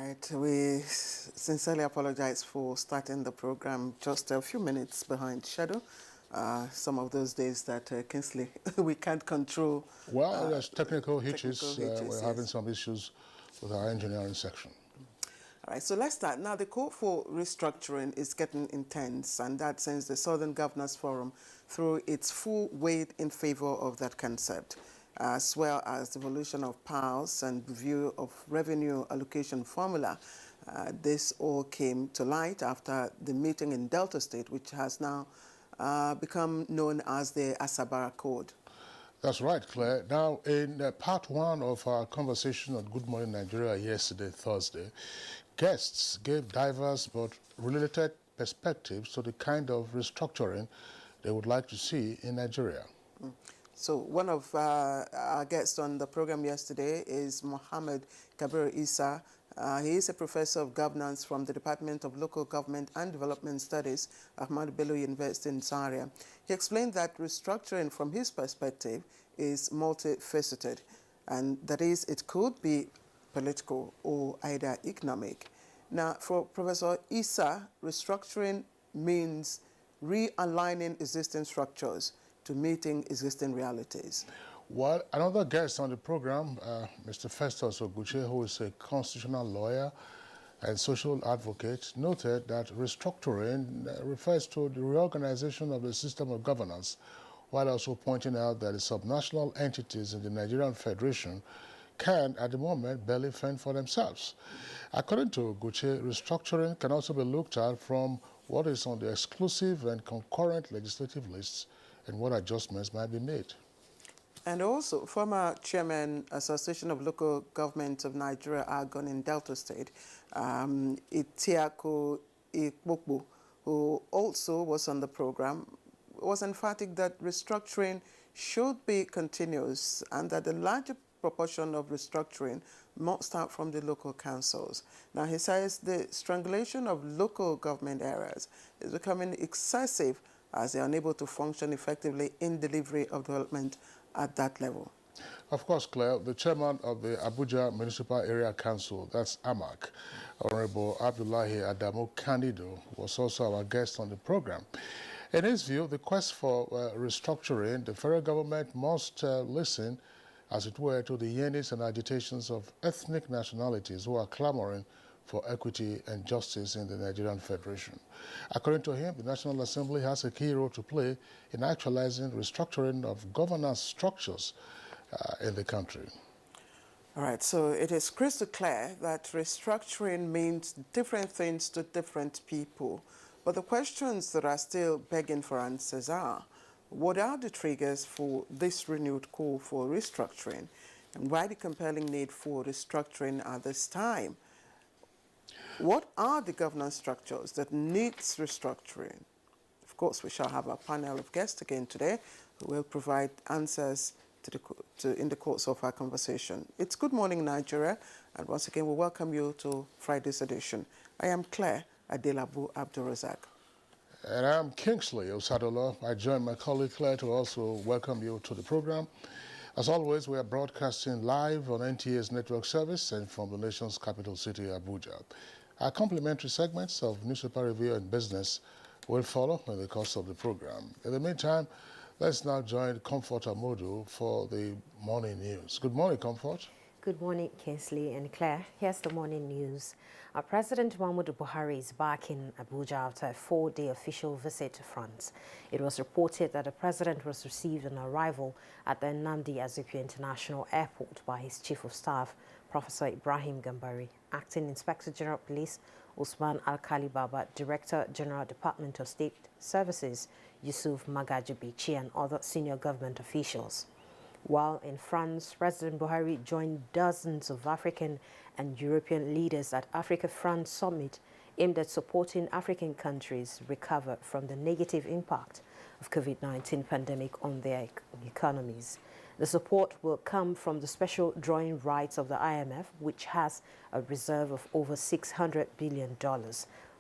right, we sincerely apologize for starting the program just a few minutes behind schedule. Some of those days that Kingsley, we can't control. Well, there's technical hitches. We're having Yes. some issues with our engineering section. All right, so let's start. Now, the call for restructuring is getting intense, and that sends the Southern Governors Forum through its full weight in favor of that concept, as well as devolution of powers and review of revenue allocation formula. This all came to light after the meeting in Delta State, which has now become known as the Asabara Code. That's right, Claire. Now, in part one of our conversation on Good Morning Nigeria yesterday, Thursday, guests gave diverse but related perspectives to the kind of restructuring they would like to see in Nigeria. So one of our guests on the program yesterday is Mohammed Kabir Isa. He is a professor of governance from the Department of Local Government and Development Studies, Ahmadu Bello University in Zaria. He explained that restructuring from his perspective is multifaceted, and that is, it could be political or either economic. Now, for Professor Isa, restructuring means realigning existing structures to meeting existing realities. Well, another guest on the program, Mr. Festus Oguche, who is a constitutional lawyer and social advocate, noted that restructuring refers to the reorganization of the system of governance, while also pointing out that the subnational entities in the Nigerian Federation can, at the moment, barely fend for themselves. According to Oguche, restructuring can also be looked at from what is on the exclusive and concurrent legislative lists and what adjustments might be made. And also, former chairman, Association of Local Governments of Nigeria, Argon in Delta State, Itiako Ikpokpo, who also was on the program, was emphatic that restructuring should be continuous and that the larger proportion of restructuring must start from the local councils. Now, he says the strangulation of local government areas is becoming excessive as they are unable to function effectively in delivery of development at that level. Of course, Claire, the chairman of the Abuja Municipal Area Council, that's AMAC, Honorable Abdullahi Adamu Candido, was also our guest on the program. In his view, the quest for restructuring, the federal government must listen, as it were, to the yearnings and agitations of ethnic nationalities who are clamoring for equity and justice in the Nigerian Federation. According to him, the National Assembly has a key role to play in actualizing restructuring of governance structures in the country. All right, so it is crystal clear that restructuring means different things to different people. But the questions that are still begging for answers are, what are the triggers for this renewed call for restructuring? And why the compelling need for restructuring at this time? What are the governance structures that needs restructuring? Of course, we shall have a panel of guests again today who will provide answers in the course of our conversation. It's Good Morning Nigeria, and once again, we welcome you to Friday's edition. I am Claire Adelabu Abdulrazak. And I'm Kingsley Osadola. I join my colleague Claire to also welcome you to the program. As always, we are broadcasting live on NTA's network service and from the nation's capital city, Abuja. Our complimentary segments of newspaper review and business will follow in the course of the program. In the meantime, let's now join Comfort Amodu for the morning news. Good morning, Comfort. Good morning, Kingsley and Claire. Here's the morning news. Our President Muhammadu Buhari is back in Abuja after a 4-day official visit to France. It was reported that the president was received on arrival at the Nnamdi Azikiwe International Airport by his Chief of Staff, Professor Ibrahim Gambari, Acting Inspector General Police Usman Alkali Baba, Director General Department of State Services Yusuf Magaji and other senior government officials. While in France, President Buhari joined dozens of African and European leaders at Africa-France Summit aimed at supporting African countries recover from the negative impact of COVID-19 pandemic on their economies. The support will come from the special drawing rights of the IMF, which has a reserve of over $600 billion.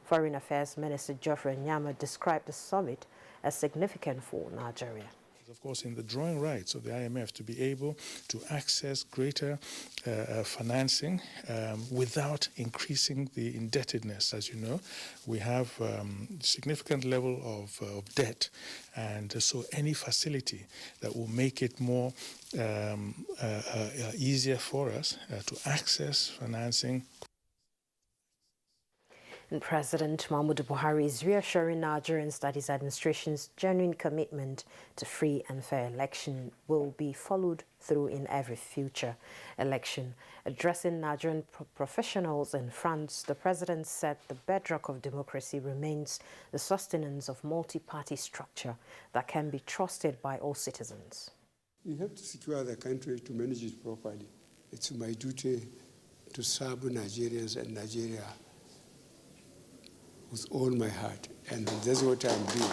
Foreign Affairs Minister Geoffrey Nyama described the summit as significant for Nigeria. Of course, in the drawing rights of the IMF to be able to access greater financing without increasing the indebtedness. As you know, we have significant level of debt, and so any facility that will make it more easier for us to access financing. And President Muhammadu Buhari is reassuring Nigerians that his administration's genuine commitment to free and fair election will be followed through in every future election. Addressing Nigerian professionals in France, the president said the bedrock of democracy remains the sustenance of multi-party structure that can be trusted by all citizens. We have to secure the country to manage it properly. It's my duty to serve Nigerians and Nigeria with all my heart, and that's what I'm doing.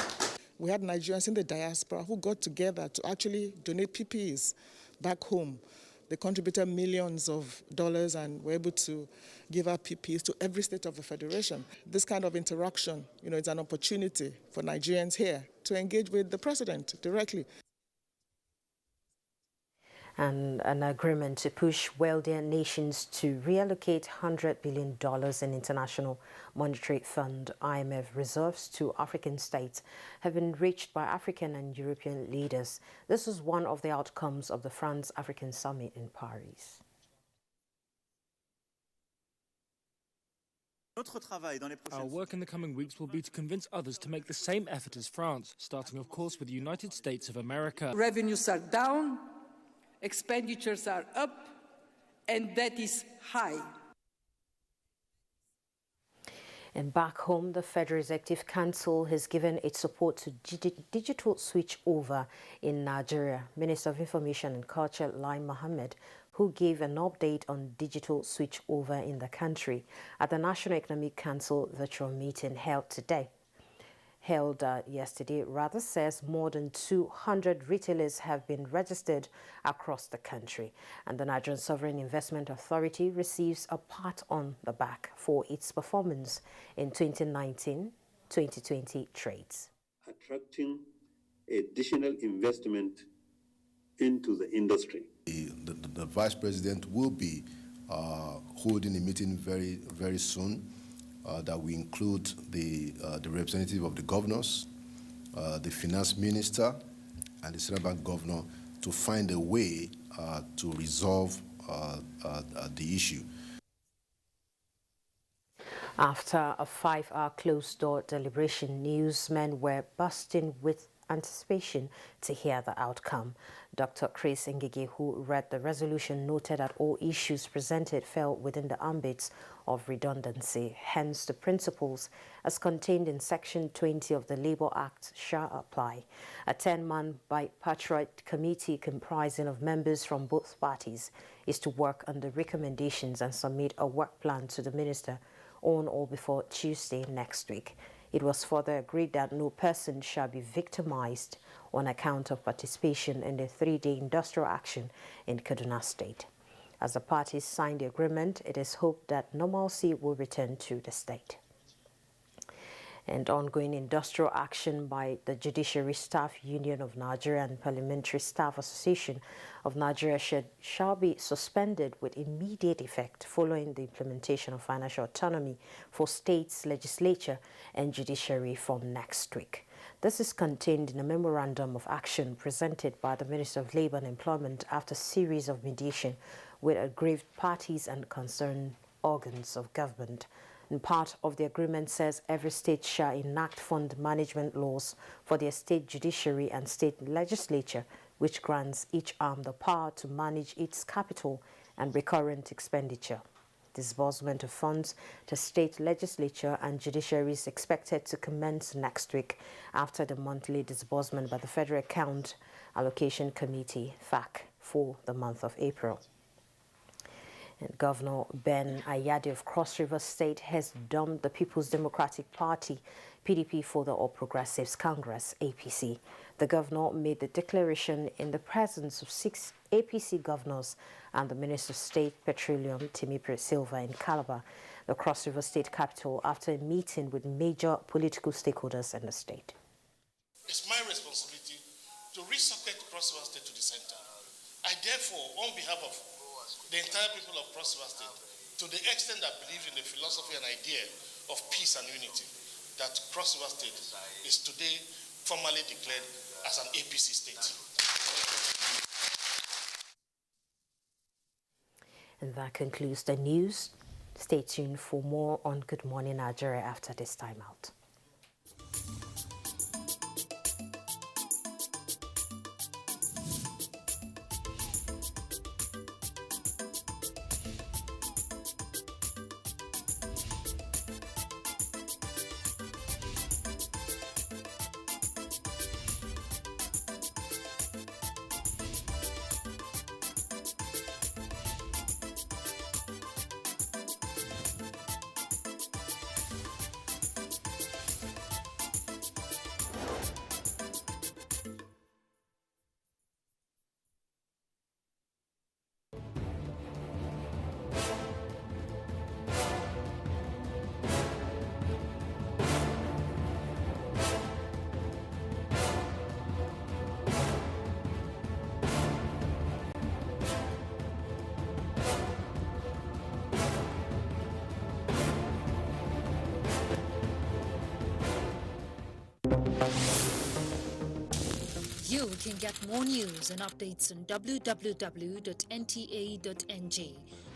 We had Nigerians in the diaspora who got together to actually donate PPEs back home. They contributed millions of dollars and were able to give out PPEs to every state of the Federation. This kind of interaction, it's an opportunity for Nigerians here to engage with the president directly. And an agreement to push wealthier nations to reallocate $100 billion in International Monetary Fund (IMF) reserves to African states have been reached by African and European leaders. This is one of the outcomes of the France-African Summit in Paris. Our work in the coming weeks will be to convince others to make the same effort as France, starting, of course, with the United States of America. Revenues are down, expenditures are up, and debt is high. And back home, the Federal Executive Council has given its support to digital switch over in Nigeria. Minister of Information and Culture, Lai Mohammed, who gave an update on digital switch over in the country at the National Economic Council virtual meeting held yesterday, says more than 200 retailers have been registered across the country, and the Nigerian Sovereign Investment Authority receives a pat on the back for its performance in 2019-2020 trades. Attracting additional investment into the industry. The Vice President will be holding a meeting very, very soon. That we include the representative of the governors, the finance minister, and the Central Bank governor to find a way to resolve the issue. After a 5-hour closed-door deliberation, newsmen were bursting with anticipation to hear the outcome. Dr. Chris Ngige, who read the resolution, noted that all issues presented fell within the ambits of redundancy. Hence, the principles as contained in Section 20 of the Labour Act shall apply. A 10-man bipartite committee comprising of members from both parties is to work on the recommendations and submit a work plan to the minister on or before Tuesday next week. It was further agreed that no person shall be victimized on account of participation in the 3-day industrial action in Kaduna State. As the parties signed the agreement, it is hoped that normalcy will return to the state. And ongoing industrial action by the Judiciary Staff Union of Nigeria and Parliamentary Staff Association of Nigeria shall be suspended with immediate effect following the implementation of financial autonomy for states, legislature, and judiciary from next week. This is contained in a memorandum of action presented by the Minister of Labour and Employment after a series of mediation with aggrieved parties and concerned organs of government. And part of the agreement says every state shall enact fund management laws for their state judiciary and state legislature, which grants each arm the power to manage its capital and recurrent expenditure. Disbursement of funds to state legislature and judiciary is expected to commence next week after the monthly disbursement by the Federal Account Allocation Committee, FAC, for the month of April. And Governor Ben Ayade of Cross River State has dumped the People's Democratic Party, PDP, for the All Progressives Congress, APC. The governor made the declaration in the presence of 6 APC governors and the Minister of State Petroleum, Timipre Silva, in Calabar, the Cross River State capital, after a meeting with major political stakeholders in the state. It's my responsibility to resocket Cross River State to the center. I therefore, on behalf of the entire people of Cross River State, to the extent that believe in the philosophy and idea of peace and unity, that Cross River State is today formally declared as an APC state. And that concludes the news. Stay tuned for more on Good Morning Nigeria after this time out. You can get more news and updates on www.nta.ng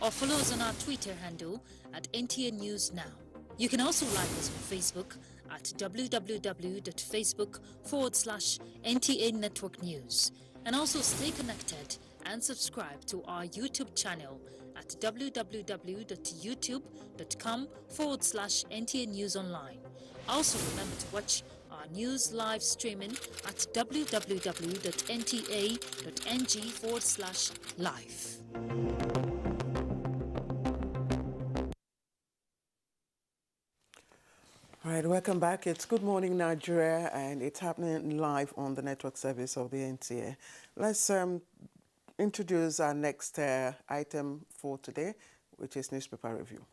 or follow us on our Twitter handle at NTA News Now. You can also like us on Facebook at www.facebook.com/NTA Network News, and also stay connected and subscribe to our YouTube channel at www.youtube.com/NTA News Online. Also remember to watch our news live streaming at www.nta.ng/live. All right, welcome back. It's Good Morning Nigeria, and it's happening live on the network service of the NTA. Let's introduce our next item for today, which is newspaper review.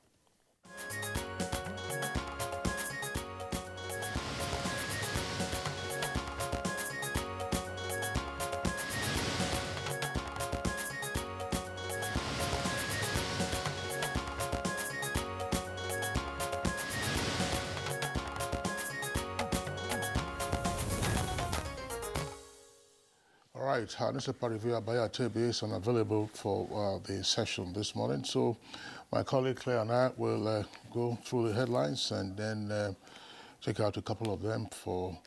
Right, our newspaper review by TB is unavailable for the session this morning. So my colleague Claire and I will go through the headlines and then take out a couple of them for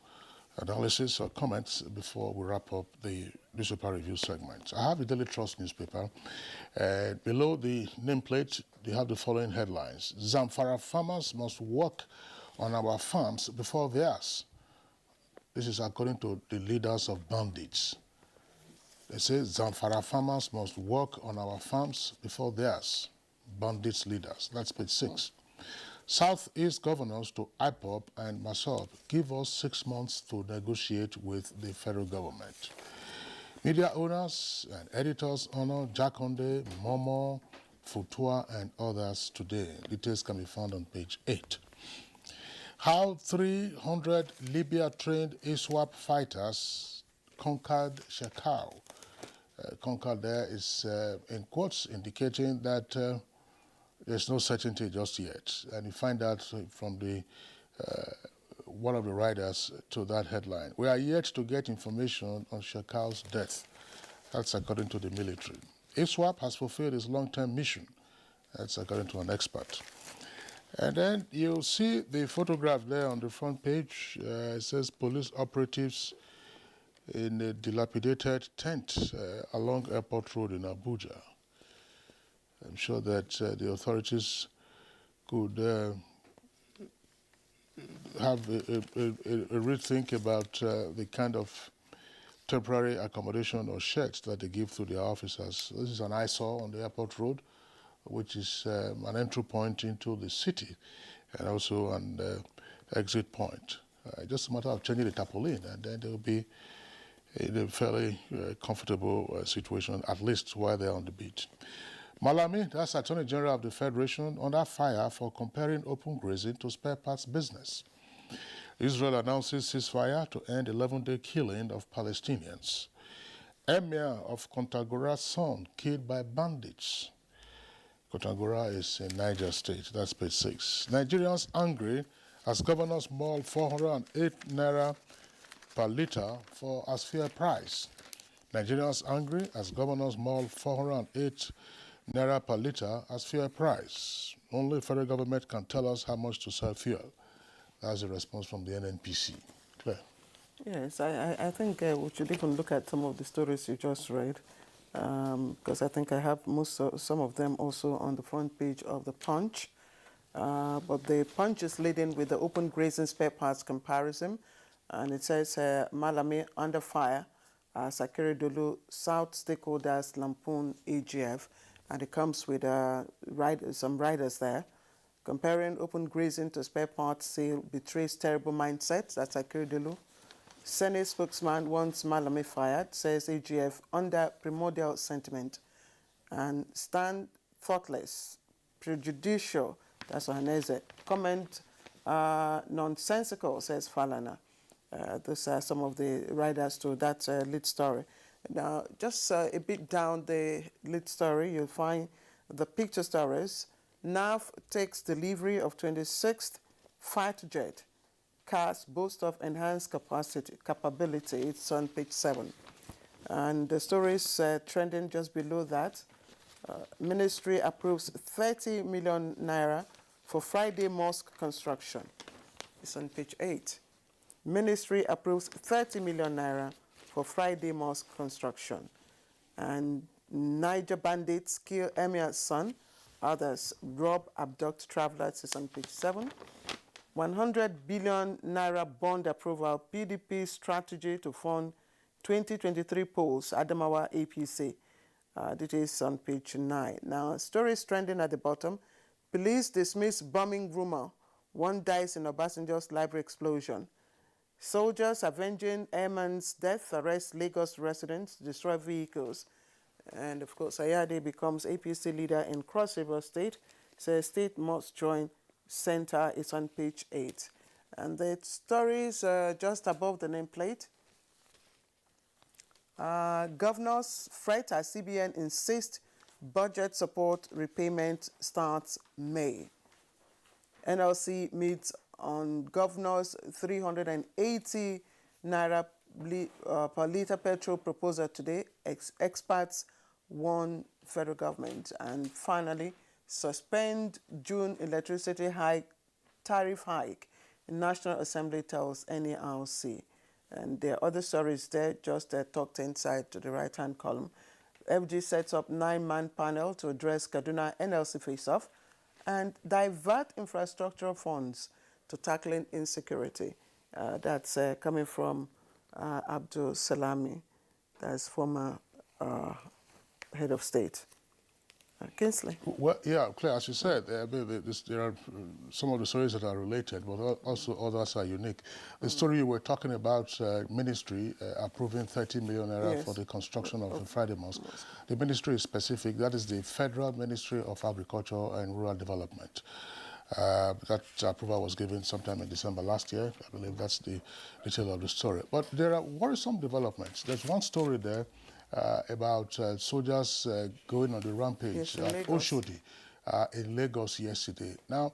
analysis or comments before we wrap up the newspaper review segment. I have the Daily Trust newspaper. Below the nameplate, they have the following headlines. Zamfara farmers must work on our farms before theirs. This is according to the leaders of bandits. They say Zamfara farmers must work on our farms before theirs. Bandits leaders. That's page 6. Southeast governors to IPOB and MASOB give us 6 months to negotiate with the federal government. Media owners and editors honor Jakonde, Momo, Futua, and others today. Details can be found on page 8. How 300 Libya-trained ISWAP fighters conquered Shekau. Conquered there is in quotes indicating that there's no certainty just yet. And you find that from the one of the writers to that headline. We are yet to get information on Shekau's death. That's according to the military. ISWAP has fulfilled its long-term mission. That's according to an expert. And then you'll see the photograph there on the front page. It says police operatives in a dilapidated tent along Airport Road in Abuja. I'm sure that the authorities could have a rethink about the kind of temporary accommodation or sheds that they give to their officers. This is an eyesore on the Airport Road, which is an entry point into the city and also an exit point. Just a matter of changing the tarpaulin, and then they'll be in a fairly comfortable situation, at least while they're on the beat. Malami, that's Attorney General of the Federation, under fire for comparing open grazing to spare parts business. Israel announces ceasefire to end 11-day killing of Palestinians. Emir of Kontagora's son killed by bandits. Kontagora is in Niger State. That's page 6. Nigerians angry as governors maul 408 naira per litre for as fair price. Nigerians angry as governors maul 408 naira per litre as fair price. Only federal government can tell us how much to sell fuel. That's a response from the NNPC. Claire. Yes, I think we should even look at some of the stories you just read, because I think I have some of them also on the front page of the Punch. But the Punch is leading with the open grazing spare parts comparison, and it says Malami under fire, Sakeredolu South stakeholders lampoon AGF, and it comes with some riders there. Comparing open grazing to spare parts sale betrays terrible mindset. That's Sakeredolu. Senate spokesman wants Malami fired, says AGF under primordial sentiment, and stand thoughtless, prejudicial, that's Ohaneze. Comment nonsensical, says Falana. Those are some of the riders to that lead story. Now, just a bit down the lead story, you'll find the picture stories. NAV takes delivery of 26th fighter jet. Cars boast of enhanced capability. It's on page 7. And the story is trending just below that. Ministry approves 30 million naira for Friday mosque construction. It's on page 8. Ministry approves 30 million naira for Friday mosque construction. And Niger bandits kill Emir's son. Others rob, abduct travelers. It's on page 7. 100 billion naira bond approval, PDP strategy to fund 2023 polls, Adamawa APC. Details on page 9. Now, stories trending at the bottom. Police dismiss bombing rumor. One dies in Obasanjo's library explosion. Soldiers avenging airman's death arrest Lagos residents, destroy vehicles. And of course, Ayade becomes APC leader in Cross River State. Says state must join center. Is on page 8. And the stories just above the nameplate. Governors fret as CBN insists budget support repayment starts May. NLC meets on governors 380 naira per litre petrol proposal today. Experts warn federal government. And finally, suspend June electricity tariff hike. National Assembly tells NERC. And there are other stories there, just tucked inside to the right-hand column. FG sets up 9-man panel to address Kaduna NLC face-off and divert infrastructural funds to tackling insecurity. That's coming from Abdul Salami, that's former head of state. Kingsley. Well, yeah, Claire, as you said, there are some of the stories that are related, but also others are unique. The story you were talking about, ministry approving 30 million naira for the construction of the Friday Mosque. The ministry is specific. That is the Federal Ministry of Agriculture and Rural Development. That approval was given sometime in December last year. I believe that's the detail of the story. But there are worrisome developments. There's one story there about soldiers going on the rampage at Oshodi in Lagos yesterday. Now,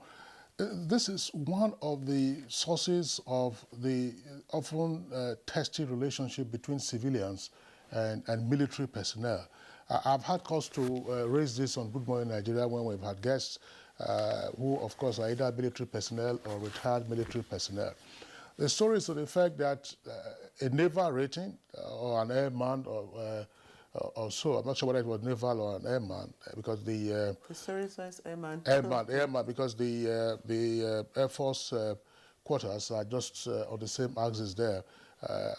this is one of the sources of the often testy relationship between civilians and military personnel. I've had cause to raise this on Good Morning Nigeria when we've had guests who, of course, are either military personnel or retired military personnel. The story is to the effect that a naval rating or an airman or so, I'm not sure whether it was naval or an airman, because the story says airman. Airman, because the Air Force quarters are just on the same axis there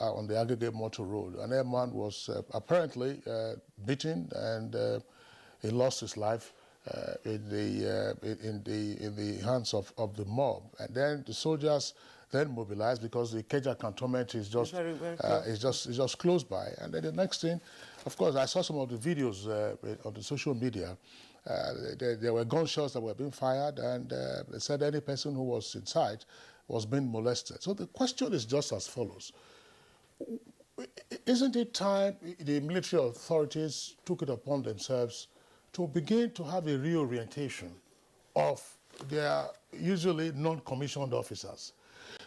on the Aggregate Motor Road. An airman was apparently beaten and he lost his life in the hands of the mob, and then the soldiers then mobilized because the Keja cantonment is just is just close by. And then the next thing, of course, I saw some of the videos on the social media. There were gunshots that were being fired, and they said any person who was inside was being molested. So the question is just as follows: isn't it time the military authorities took it upon themselves to begin to have a reorientation of their usually non-commissioned officers?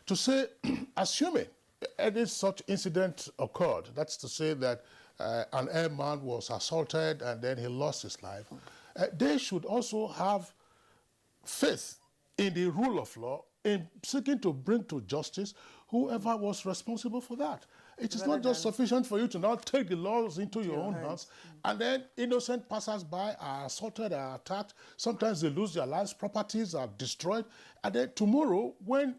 To say, assuming any such incident occurred, that's to say that an airman was assaulted and then he lost his life, they should also have faith in the rule of law in seeking to bring to justice whoever was responsible for that. It is not just sufficient for you to now take the laws into your own hands, and then innocent passers-by are assaulted, are attacked. Sometimes they lose their lives, properties are destroyed, and then tomorrow, when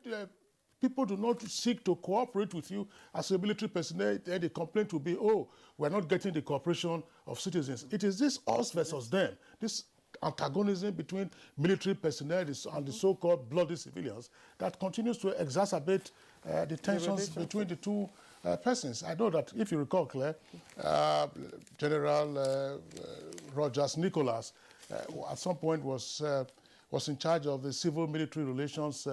people do not seek to cooperate with you as a military personnel, then the complaint will be, oh, we're not getting the cooperation of citizens. It is this us versus them, this antagonism between military personnel and the so-called bloody civilians that continues to exacerbate the tensions between the two persons. I know that, if you recall, Claire, General Rogers Nicholas at some point was in charge of the civil-military relations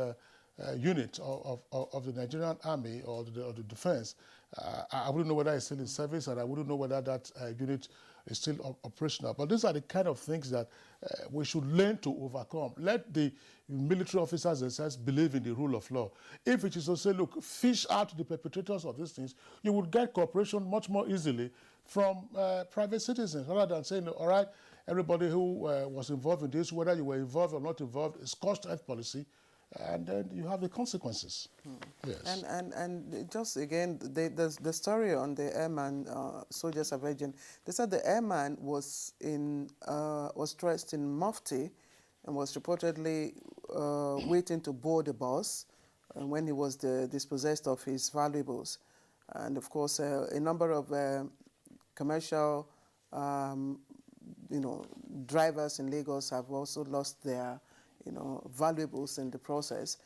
unit of the Nigerian Army or the defense. I wouldn't know whether it's still in service, and I wouldn't know whether that unit is still operational. But these are the kind of things that we should learn to overcome. Let the military officers themselves believe in the rule of law. If it is to say, look, fish out the perpetrators of these things, you would get cooperation much more easily from private citizens, rather than saying, all right, everybody who was involved in this, whether you were involved or not involved, is scorched-earth policy, and then you have the consequences. Yes. And just again, the story on the airman soldiers of Virgin, they said the airman was dressed in mufti and was reportedly waiting to board the bus when he was dispossessed of his valuables. And of course, a number of commercial drivers in Lagos have also lost their valuables in the process.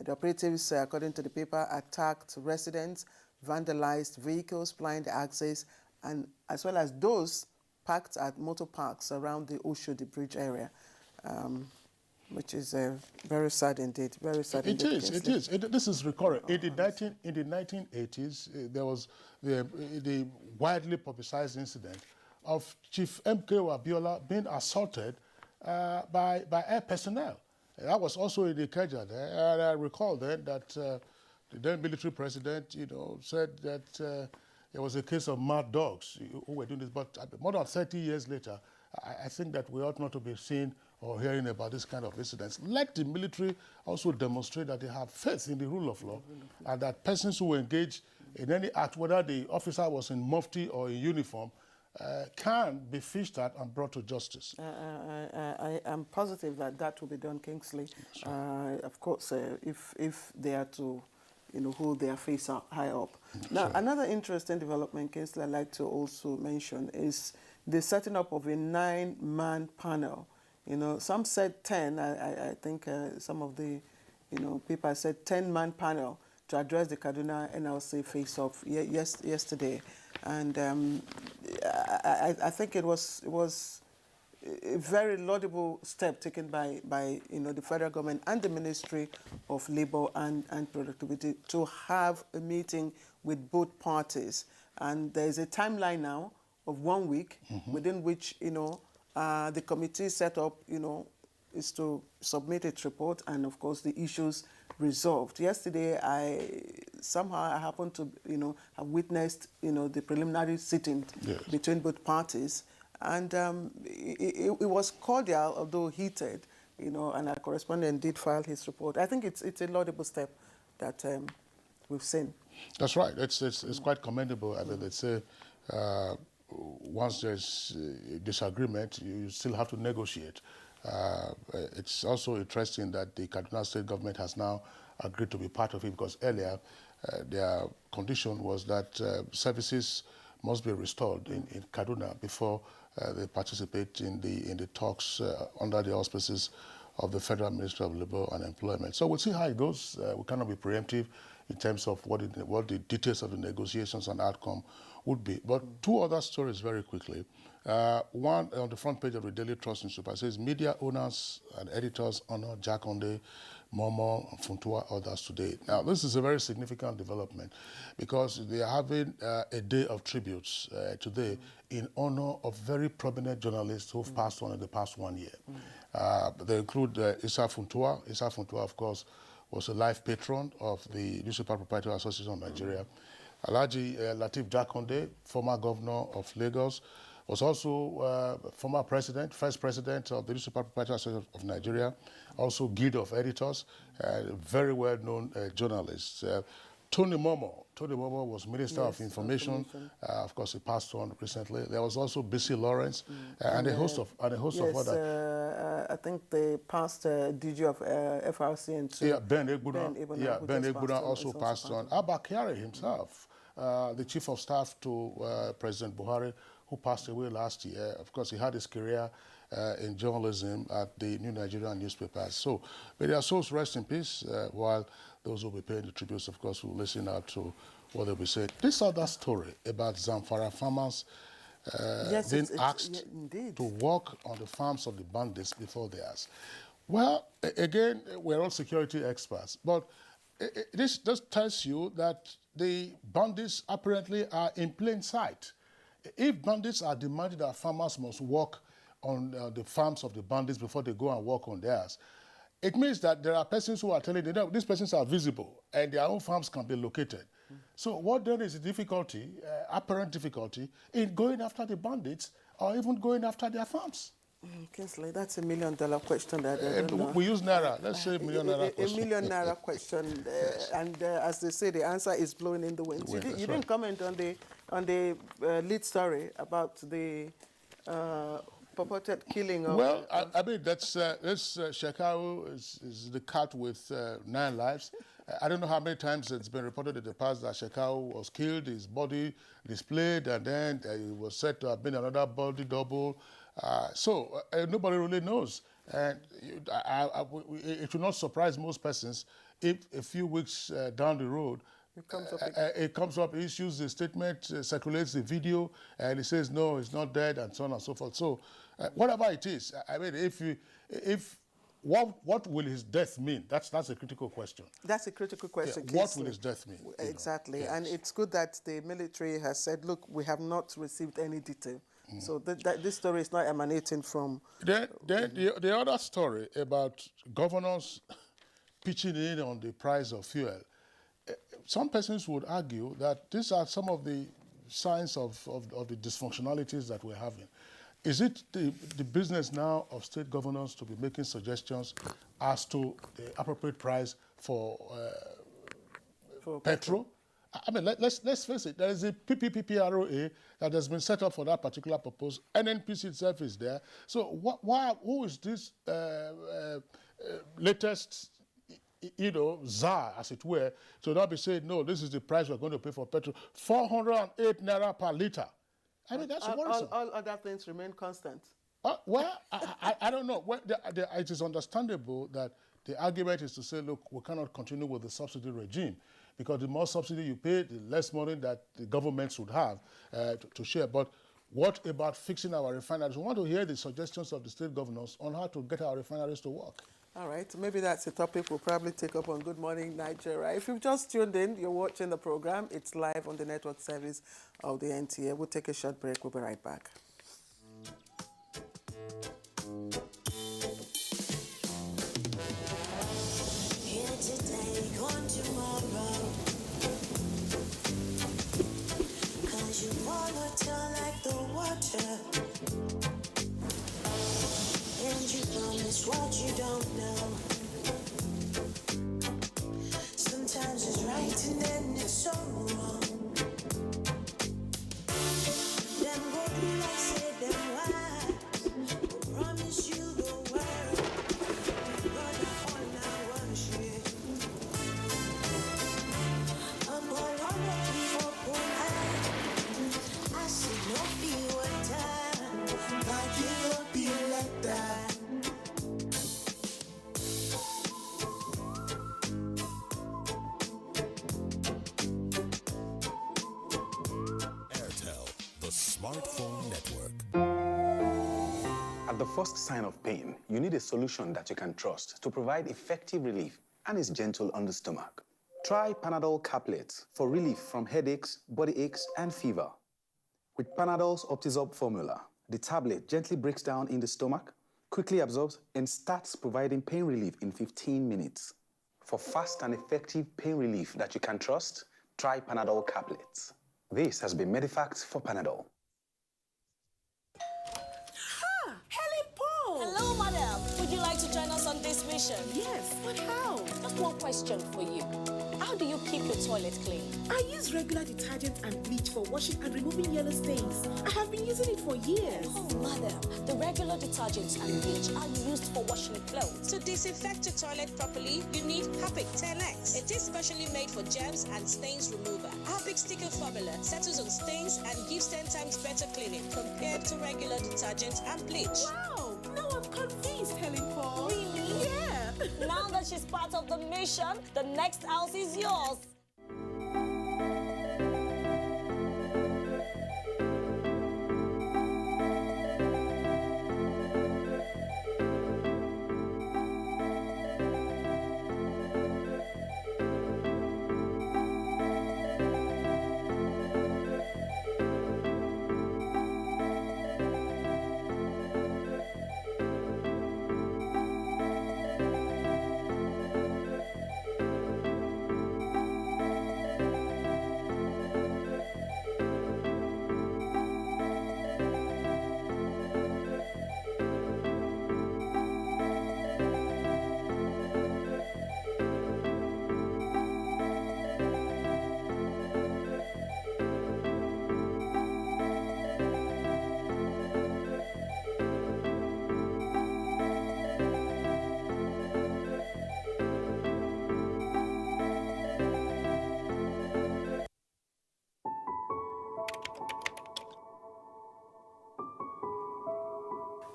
The operatives, according to the paper, attacked residents, vandalized vehicles, blind access, and as well as those parked at motor parks around the Oshodi Bridge area, which is very sad indeed. Very sad indeed. It is. This is recurrent. In the 1980s, there was the widely publicized incident of Chief M.K.O. Abiola being assaulted by air personnel. That was also in the Ikeja there, and I recall then that the then military president, said that it was a case of mad dogs who were doing this. But more than 30 years later, I think that we ought not to be seeing or hearing about this kind of incidents. Let the military also demonstrate that they have faith in the rule of law, and that persons who engage in any act, whether the officer was in mufti or in uniform, can be fished at and brought to justice. I am positive that will be done, Kingsley. Sure. Of course, if they are to, hold their face up, high up. Now, another interesting development, Kingsley, I'd like to also mention is the setting up of a 9-man panel. Some said 10. I think some of the, people said 10-man panel to address the Kaduna NLC face-off yesterday. And I think it was a very laudable step taken by the federal government and the Ministry of Labour and Productivity to have a meeting with both parties. And there is a timeline now of 1 week within which the committee set up is to submit its report and of course the issues resolved. Yesterday, I happened to, have witnessed, the preliminary sitting between both parties, and it was cordial, although heated, and our correspondent did file his report. I think it's a laudable step that we've seen. That's right. It's quite commendable. I mean, they say once there's disagreement, you still have to negotiate. It's also interesting that the Kaduna State government has now agreed to be part of it, because earlier their condition was that services must be restored in Kaduna before they participate in the talks under the auspices of the Federal Ministry of Labour and Employment. So we'll see how it goes. We cannot be preemptive in terms of what the details of the negotiations and outcome would be. But two other stories very quickly. One on the front page of the Daily Trust newspaper says, media owners and editors honor Jakonde, Momo, Funtua, others today. Now, this is a very significant development because they are having a day of tributes today in honor of very prominent journalists who've passed on in the past 1 year. They include Issa Funtua. Issa Funtua, of course, was a life patron of the Newspaper Proprietary Association of Nigeria. Alhaji Lateef Jakonde, former governor of Lagos, was also former president, first president of the Newspaper Proprietary Association of Nigeria, also Guild of Editors, very well-known journalist. Tony Momo was Minister of Information. Of course, he passed on recently. There was also B.C. Lawrence and a host of other. I think the past DG of FRC and yeah, Ben Egbunan also passed on. Abba Kyari himself, the chief of staff to President Buhari, who passed away last year. Of course, he had his career in journalism at the New Nigerian newspapers. So, may their souls rest in peace, while those who will be paying the tributes, of course, will listen out to what they'll be saying. This other story about Zamfara farmers being asked to work on the farms of the bandits before theirs. Well, again, we're all security experts, but this just tells you that the bandits apparently are in plain sight. If bandits are demanding that farmers must work on the farms of the bandits before they go and work on theirs, it means that there are persons who are telling them, no, these persons are visible and their own farms can be located. So what then is the difficulty, apparent difficulty, in going after the bandits or even going after their farms? Kingsley, that's $1 million question that I don't know. We use Naira. Let's say $1 million question. $1 million question. Yes. And as they say, the answer is blowing in the wind. You didn't comment on the lead story about the purported killing of... Well, I mean, that's Shekau is the cat with 9 lives. I don't know how many times it's been reported in the past that Shekau was killed, his body displayed, and then he was said to have been another body double. So nobody really knows. And it will not surprise most persons if a few weeks down the road, it comes up, he issues the statement, circulates the video, and he says, no, he's not dead, and so on and so forth. So whatever it is, I mean, what will his death mean? That's a critical question. That's a critical question. Yeah, what will his death mean? Exactly. Yes. And it's good that the military has said, look, we have not received any detail. So this story is not emanating from... The other story about governors pitching in on the price of fuel, some persons would argue that these are some of the signs of the dysfunctionalities that we're having. Is it the business now of state governors to be making suggestions as to the appropriate price for petrol? I mean, let's face it, there is a PPPROA that has been set up for that particular purpose. NNPC itself is there. So who is this latest, czar, as it were, to not be saying, no, this is the price we're going to pay for petrol, 408 naira per litre. I mean, that's worrisome. All other things remain constant. Well, I don't know. Well, it is understandable that the argument is to say, look, we cannot continue with the subsidy regime, because the more subsidy you pay, the less money that the governments would have to share. But what about fixing our refineries? We want to hear the suggestions of the state governors on how to get our refineries to work. All right, maybe that's a topic we'll probably take up on Good Morning Nigeria. If you've just tuned in, you're watching the program. It's live on the network service of the NTA. We'll take a short break. We'll be right back. Here today, gone tomorrow. 'Cause you volatile like the water. And you promise what you don't know. Sometimes it's right and then it's so wrong. Them go do like say them why. Promise you the world. Gonna hold now one shit. I'm all people I see no be one time. Like you don't be like that. Smartphone Network. At the first sign of pain, you need a solution that you can trust to provide effective relief and is gentle on the stomach. Try Panadol Caplets for relief from headaches, body aches, and fever. With Panadol's Optizorb formula, the tablet gently breaks down in the stomach, quickly absorbs, and starts providing pain relief in 15 minutes. For fast and effective pain relief that you can trust, try Panadol Caplets. This has been Medifact for Panadol. Helen Paul! Hello, madam. Would you like to join us on this mission? Yes, but how? Just one question for you. How do you keep your toilet clean? I use regular detergent and bleach for washing and removing yellow stains. I have been using it for years. Oh, madam, the regular detergents and bleach are used for washing clothes. To disinfect your toilet properly, you need Harpic 10X. It is specially made for germs and stains remover. Harpic sticker formula settles on stains and gives 10 times better cleaning compared to regular detergent and bleach. Wow! Now I'm convinced, Helen Paul. Really? Yeah! Now that she's part of the mission, the next house is yours.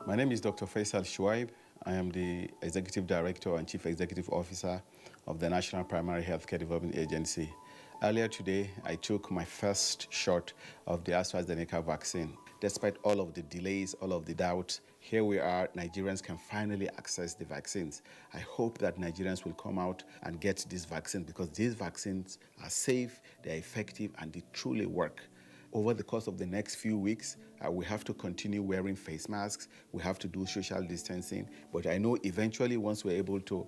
My name is Dr. Faisal Shuaib. I am the Executive Director and Chief Executive Officer of the National Primary Healthcare Development Agency. Earlier today, I took my first shot of the AstraZeneca vaccine. Despite all of the delays, all of the doubts, here we are, Nigerians can finally access the vaccines. I hope that Nigerians will come out and get these vaccines because these vaccines are safe, they're effective, and they truly work. Over the course of the next few weeks, we have to continue wearing face masks. We have to do social distancing. But I know eventually once we're able to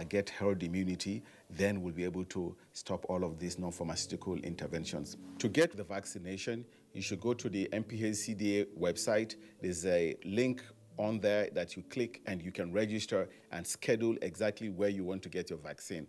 get herd immunity, then we'll be able to stop all of these non-pharmaceutical interventions. To get the vaccination, you should go to the NPHCDA website. There's a link on there that you click and you can register and schedule exactly where you want to get your vaccine.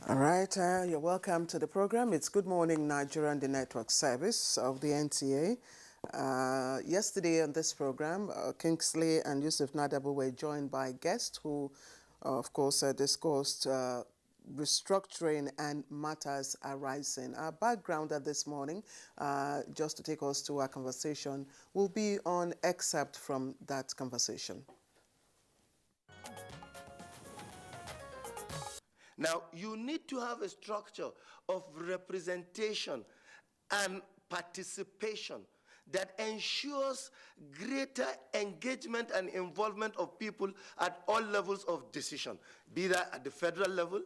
All right, you're welcome to the program. It's Good Morning Nigerian, the network service of the NTA. Yesterday on this program, Kingsley and Yusuf Nadabu were joined by guests who, of course, discussed restructuring and matters arising. Our backgrounder this morning, just to take us to our conversation, will be on excerpt from that conversation. Now, you need to have a structure of representation and participation that ensures greater engagement and involvement of people at all levels of decision, be that at the federal level,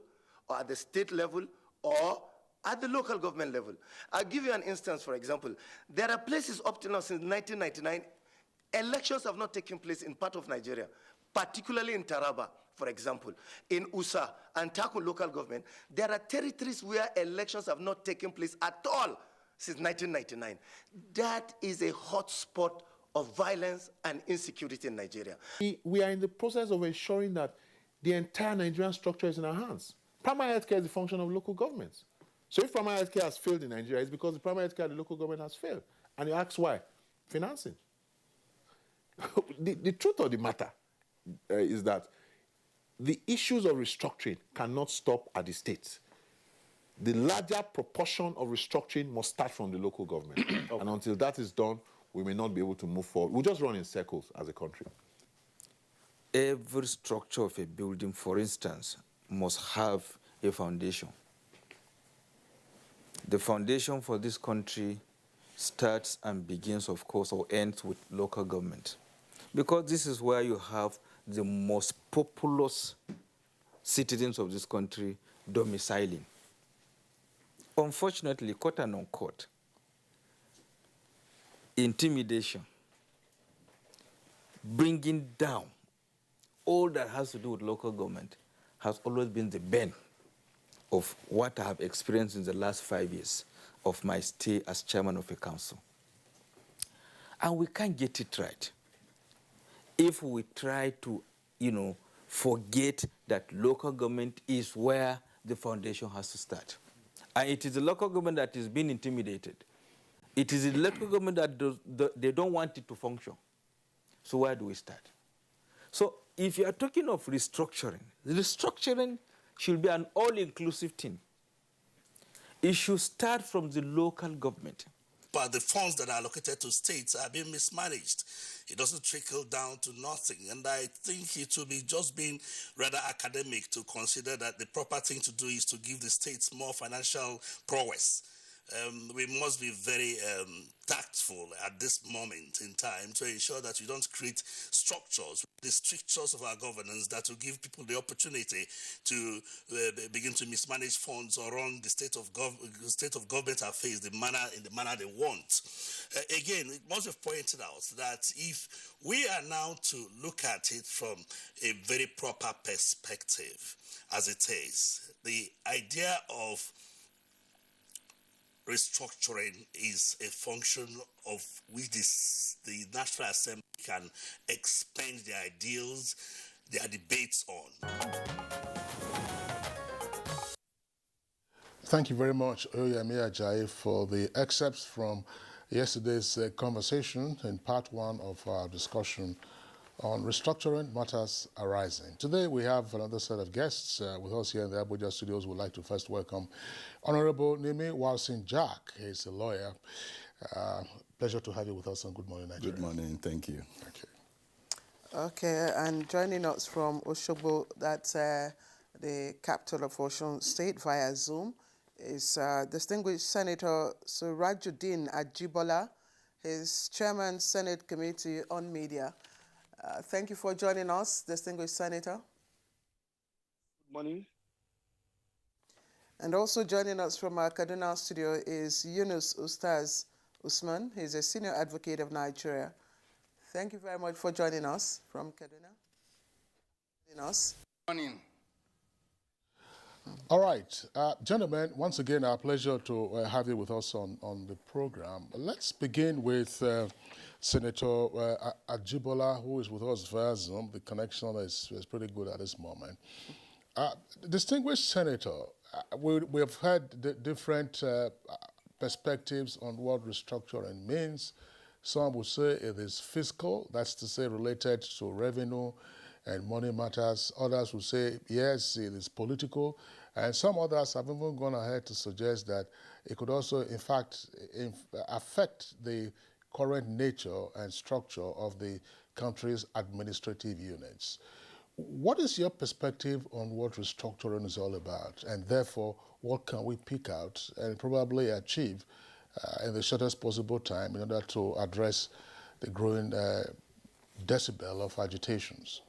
or at the state level, or at the local government level. I'll give you an instance, for example. There are places up till now since 1999, elections have not taken place in part of Nigeria, particularly in Taraba, for example. In Usa and Taku local government, there are territories where elections have not taken place at all since 1999. That is a hotspot of violence and insecurity in Nigeria. We are in the process of ensuring that the entire Nigerian structure is in our hands. primary health care is the function of local governments. So if primary health care has failed in Nigeria, it's because the primary health care of the local government has failed. And you ask why? Financing. The truth of the matter is that the issues of restructuring cannot stop at the states. The larger proportion of restructuring must start from the local government. Okay. And until that is done, we may not be able to move forward. We'll just run in circles as a country. Every structure of a building, for instance, must have a foundation. The foundation for this country starts and begins, of course, or ends with local government. Because this is where you have the most populous citizens of this country domiciling. Unfortunately, quote and unquote, intimidation, bringing down all that has to do with local government has always been the bane of what I have experienced in the last 5 years of my stay as chairman of a council. And we can't get it right if we try to, forget that local government is where the foundation has to start. And it is the local government that is being intimidated. It is the local government that they don't want it to function. So where do we start? So if you are talking of restructuring should be an all-inclusive thing. It should start from the local government. But the funds that are allocated to states are being mismanaged. It doesn't trickle down to nothing. And I think it will be just being rather academic to consider that the proper thing to do is to give the states more financial prowess. We must be very tactful at this moment in time to ensure that we don't create structures, the strictures of our governance that will give people the opportunity to begin to mismanage funds or run the state of government affairs in the manner they want. Again, it must be pointed out that if we are now to look at it from a very proper perspective, as it is, the idea of restructuring is a function of which the National Assembly can expand their ideals, their debates on. Thank you very much, Oyemi Ajayi, for the excerpts from yesterday's conversation in part one of our discussion on restructuring matters arising. Today we have another set of guests with us here in the Abuja studios. We'd like to first welcome Honorable Nimi Walsin Jack. He's a lawyer. Pleasure to have you with us on Good Morning Nigeria. Good morning, thank you. Thank you. Okay, and joining us from Osogbo, that's the capital of Osun State, via Zoom, is distinguished Senator Surajuddin Ajibola. He's Chairman, Senate Committee on Media. Thank you for joining us, distinguished Senator. Good morning. And also joining us from our Kaduna studio is Yunus Ustaz Usman. He's a senior advocate of Nigeria. Thank you very much for joining us from Kaduna. Good morning. All right, gentlemen, once again, our pleasure to have you with us on the program. Let's begin with Senator Ajibola, who is with us via Zoom. The connection is pretty good at this moment. Distinguished Senator, we have had different perspectives on what restructuring means. Some would say it is fiscal, that's to say related to revenue and money matters. Others would say, yes, it is political. And some others have even gone ahead to suggest that it could also, in fact, affect the current nature and structure of the country's administrative units. What is your perspective on what restructuring is all about? And therefore, what can we pick out and probably achieve in the shortest possible time in order to address the growing decibel of agitations?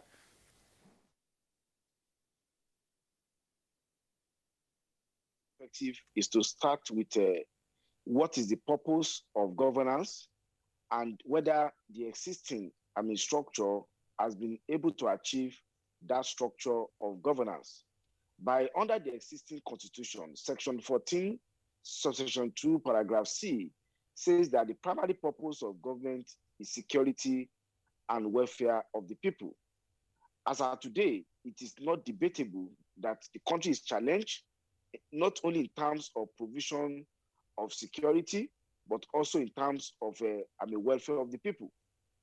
Is to start with what is the purpose of governance and whether the existing structure has been able to achieve that structure of governance. By under the existing constitution, section 14, subsection 2, paragraph C, says that the primary purpose of government is security and welfare of the people. As of today, it is not debatable that the country is challenged, not only in terms of provision of security, but also in terms of welfare of the people.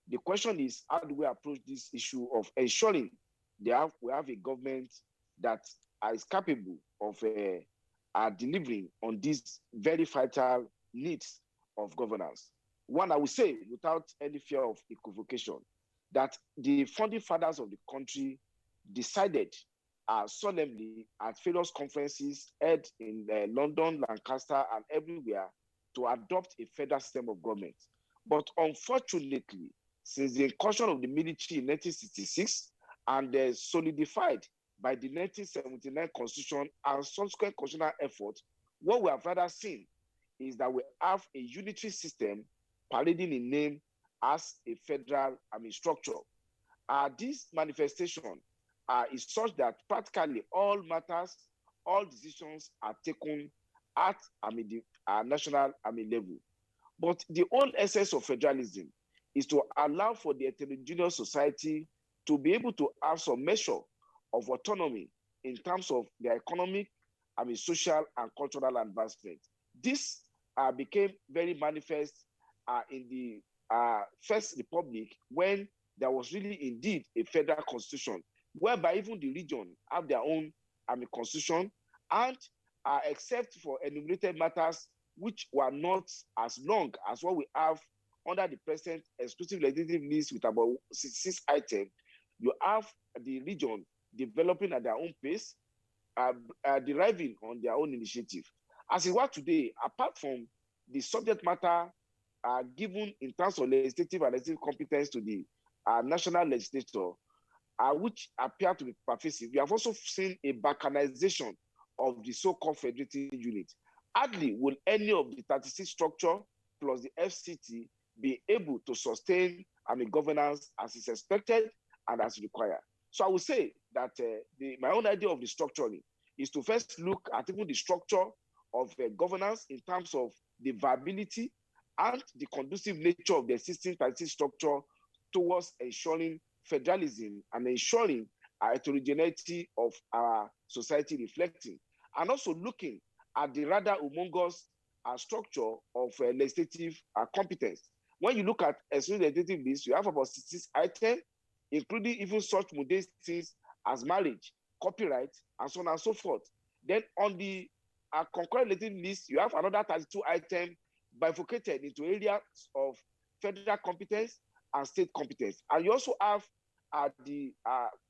The question is, how do we approach this issue of ensuring we have a government that is capable of delivering on these very vital needs of governance? One, I would say, without any fear of equivocation, that the founding fathers of the country decided solemnly at various conferences held in London, Lancaster, and everywhere to adopt a federal system of government. But unfortunately, since the incursion of the military in 1966 and solidified by the 1979 Constitution and subsequent constitutional effort, what we have rather seen is that we have a unitary system parading in name as a federal structure. This manifestation is such that practically all matters, all decisions are taken at the national level. But the whole essence of federalism is to allow for the heterogeneous society to be able to have some measure of autonomy in terms of their economic, social and cultural advancement. This became very manifest in the First Republic, when there was really indeed a federal constitution, whereby even the region have their own constitution, and except for enumerated matters which were not as long as what we have under the present exclusive legislative list with about 66 items, you have the region developing at their own pace, deriving on their own initiative. As it was today, apart from the subject matter given in terms of legislative and legislative competence to the national legislature, which appear to be pervasive, we have also seen a balkanization of the so-called federative unit. Hardly will any of the 36 structure plus the FCT be able to sustain governance as is expected and as required. So I would say that my own idea of the structuring is to first look at even the structure of governance in terms of the viability and the conducive nature of the existing 36 structure towards ensuring federalism and ensuring heterogeneity of our society reflecting, and also looking at the rather humongous structure of legislative competence. When you look at a legislative list, you have about 66 items, including even such modest things as marriage, copyright, and so on and so forth. Then on the concurrent legislative list, you have another 32 items bifurcated into areas of federal competence and state competence. And you also have the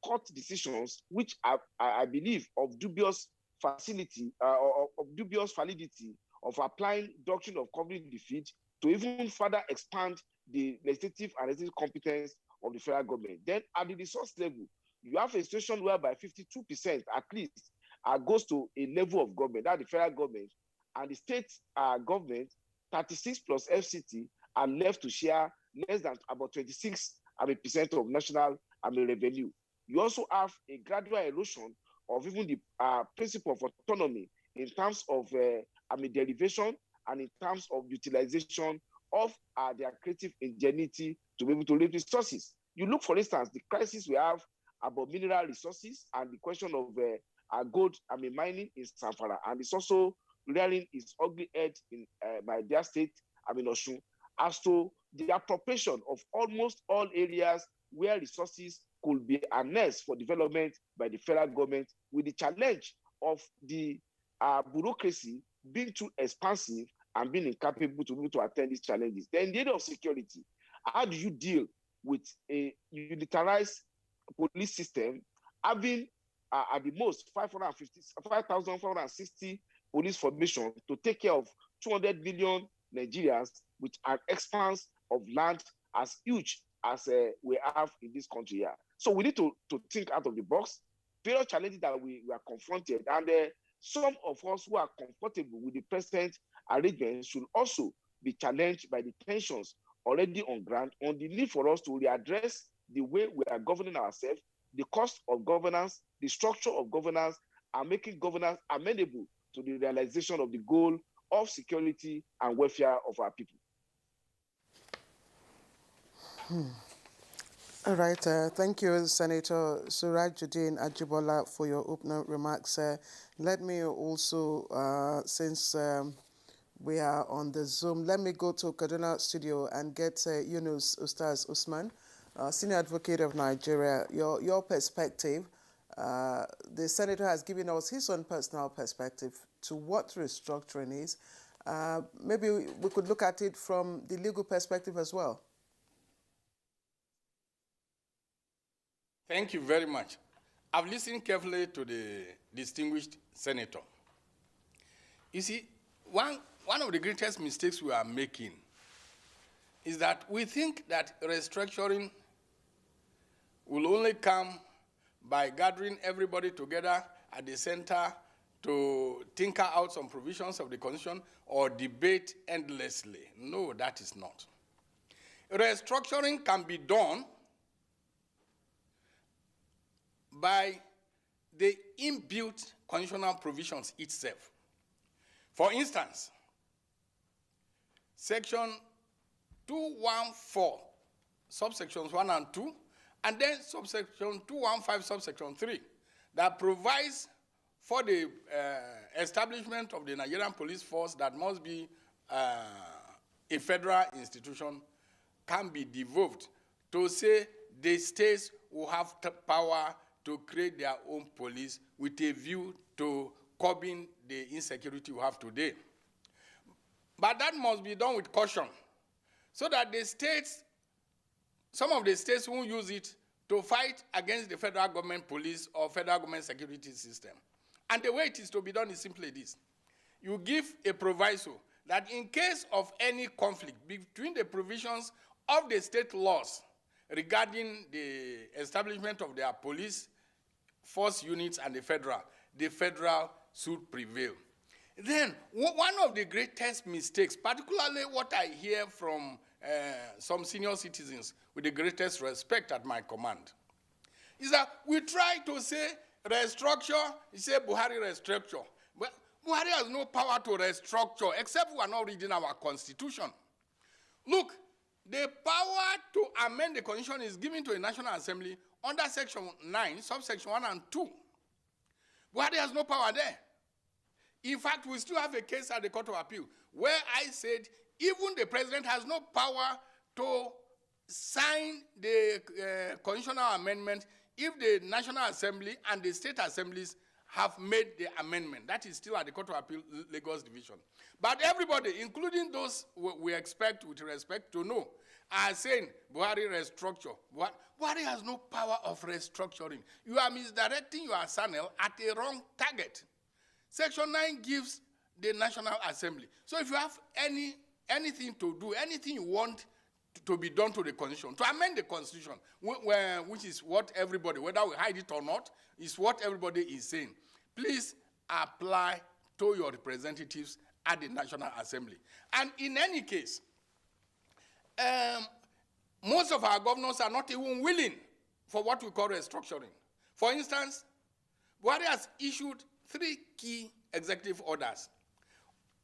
court decisions, which I believe of dubious facility or of dubious validity of applying doctrine of covering defeat to even further expand the legislative and legislative competence of the federal government. Then at the resource level, you have a situation whereby 52% at least goes to a level of government, that's the federal government, and the state government, 36 plus FCT, are left to share less than about 26% of national revenue. You also have a gradual erosion of even the principle of autonomy in terms of derivation and in terms of utilization of their creative ingenuity to be able to raise resources. You look, for instance, the crisis we have about mineral resources and the question of gold mining in Zamfara, and it's also rearing its ugly head in my dear state, Osun, as to the appropriation of almost all areas where resources could be harnessed for development by the federal government, with the challenge of the bureaucracy being too expansive and being incapable to be able to attend these challenges. Then in the area of security, how do you deal with a unitarized police system having at the most 5,460 police formation to take care of 200 million Nigerians with an expanse of land as huge as we have in this country here? So we need to think out of the box. Various challenges that we are confronted, and some of us who are comfortable with the present arrangement should also be challenged by the tensions already on ground on the need for us to readdress the way we are governing ourselves, the cost of governance, the structure of governance, and making governance amenable to the realization of the goal of security and welfare of our people. All right. Thank you, Senator Surajuddin Ajibola, for your opening remarks. Let me also, since we are on the Zoom, let me go to Kaduna studio and get Yunus Ustaz Usman, Senior Advocate of Nigeria. Your perspective. The Senator has given us his own personal perspective to what restructuring is. Maybe we could look at it from the legal perspective as well. Thank you very much. I've listened carefully to the distinguished senator. You see, one of the greatest mistakes we are making is that we think that restructuring will only come by gathering everybody together at the center to tinker out some provisions of the Constitution or debate endlessly. No, that is not. Restructuring can be done by the inbuilt constitutional provisions itself. For instance, Section 214, subsections 1 and 2, and then subsection 215, subsection 3, that provides for the establishment of the Nigerian police force that must be a federal institution, can be devolved to say the states will have power to create their own police with a view to curbing the insecurity we have today. But that must be done with caution, so that the states, some of the states won't use it to fight against the federal government police or federal government security system. And the way it is to be done is simply this. You give a proviso that in case of any conflict between the provisions of the state laws regarding the establishment of their police force units and the federal should prevail. Then, one of the greatest mistakes, particularly what I hear from some senior citizens with the greatest respect at my command, is that we try to say restructure, you say Buhari restructure. But Buhari has no power to restructure except we are not reading our constitution. Look, the power to amend the constitution is given to the National Assembly under Section 9, subsection 1 and 2. Buhari has no power there. In fact, we still have a case at the Court of Appeal where I said even the president has no power to sign the constitutional amendment if the National Assembly and the state assemblies have made the amendment. That is still at the Court of Appeal, Lagos Division. But everybody, including those we expect with respect to know, are saying Buhari restructure. Buhari has no power of restructuring. You are misdirecting your channel at a wrong target. Section 9 gives the National Assembly. So if you have anything to do, anything you want to be done to the Constitution, to amend the Constitution, which is what everybody, whether we hide it or not, is what everybody is saying, please apply to your representatives at the National Assembly. And in any case, most of our governors are not even willing for what we call restructuring. For instance, Buhari has issued 3 key executive orders.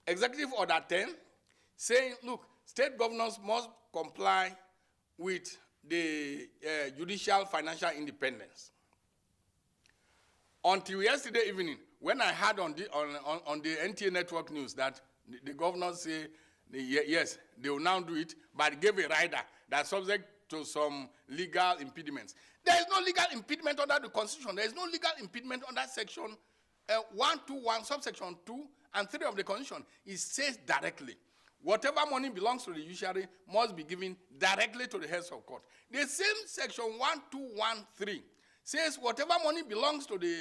Executive Order 10, saying, look, state governors must comply with the judicial financial independence. Until yesterday evening, when I heard on the NTA network news that the governors say, yes, they will now do it, but gave a rider that's subject to some legal impediments. There is no legal impediment under the Constitution. There is no legal impediment under Section 121, subsection 2 and 3 of the Constitution. It says directly, whatever money belongs to the judiciary must be given directly to the heads of court. The same Section 1213 says whatever money belongs to the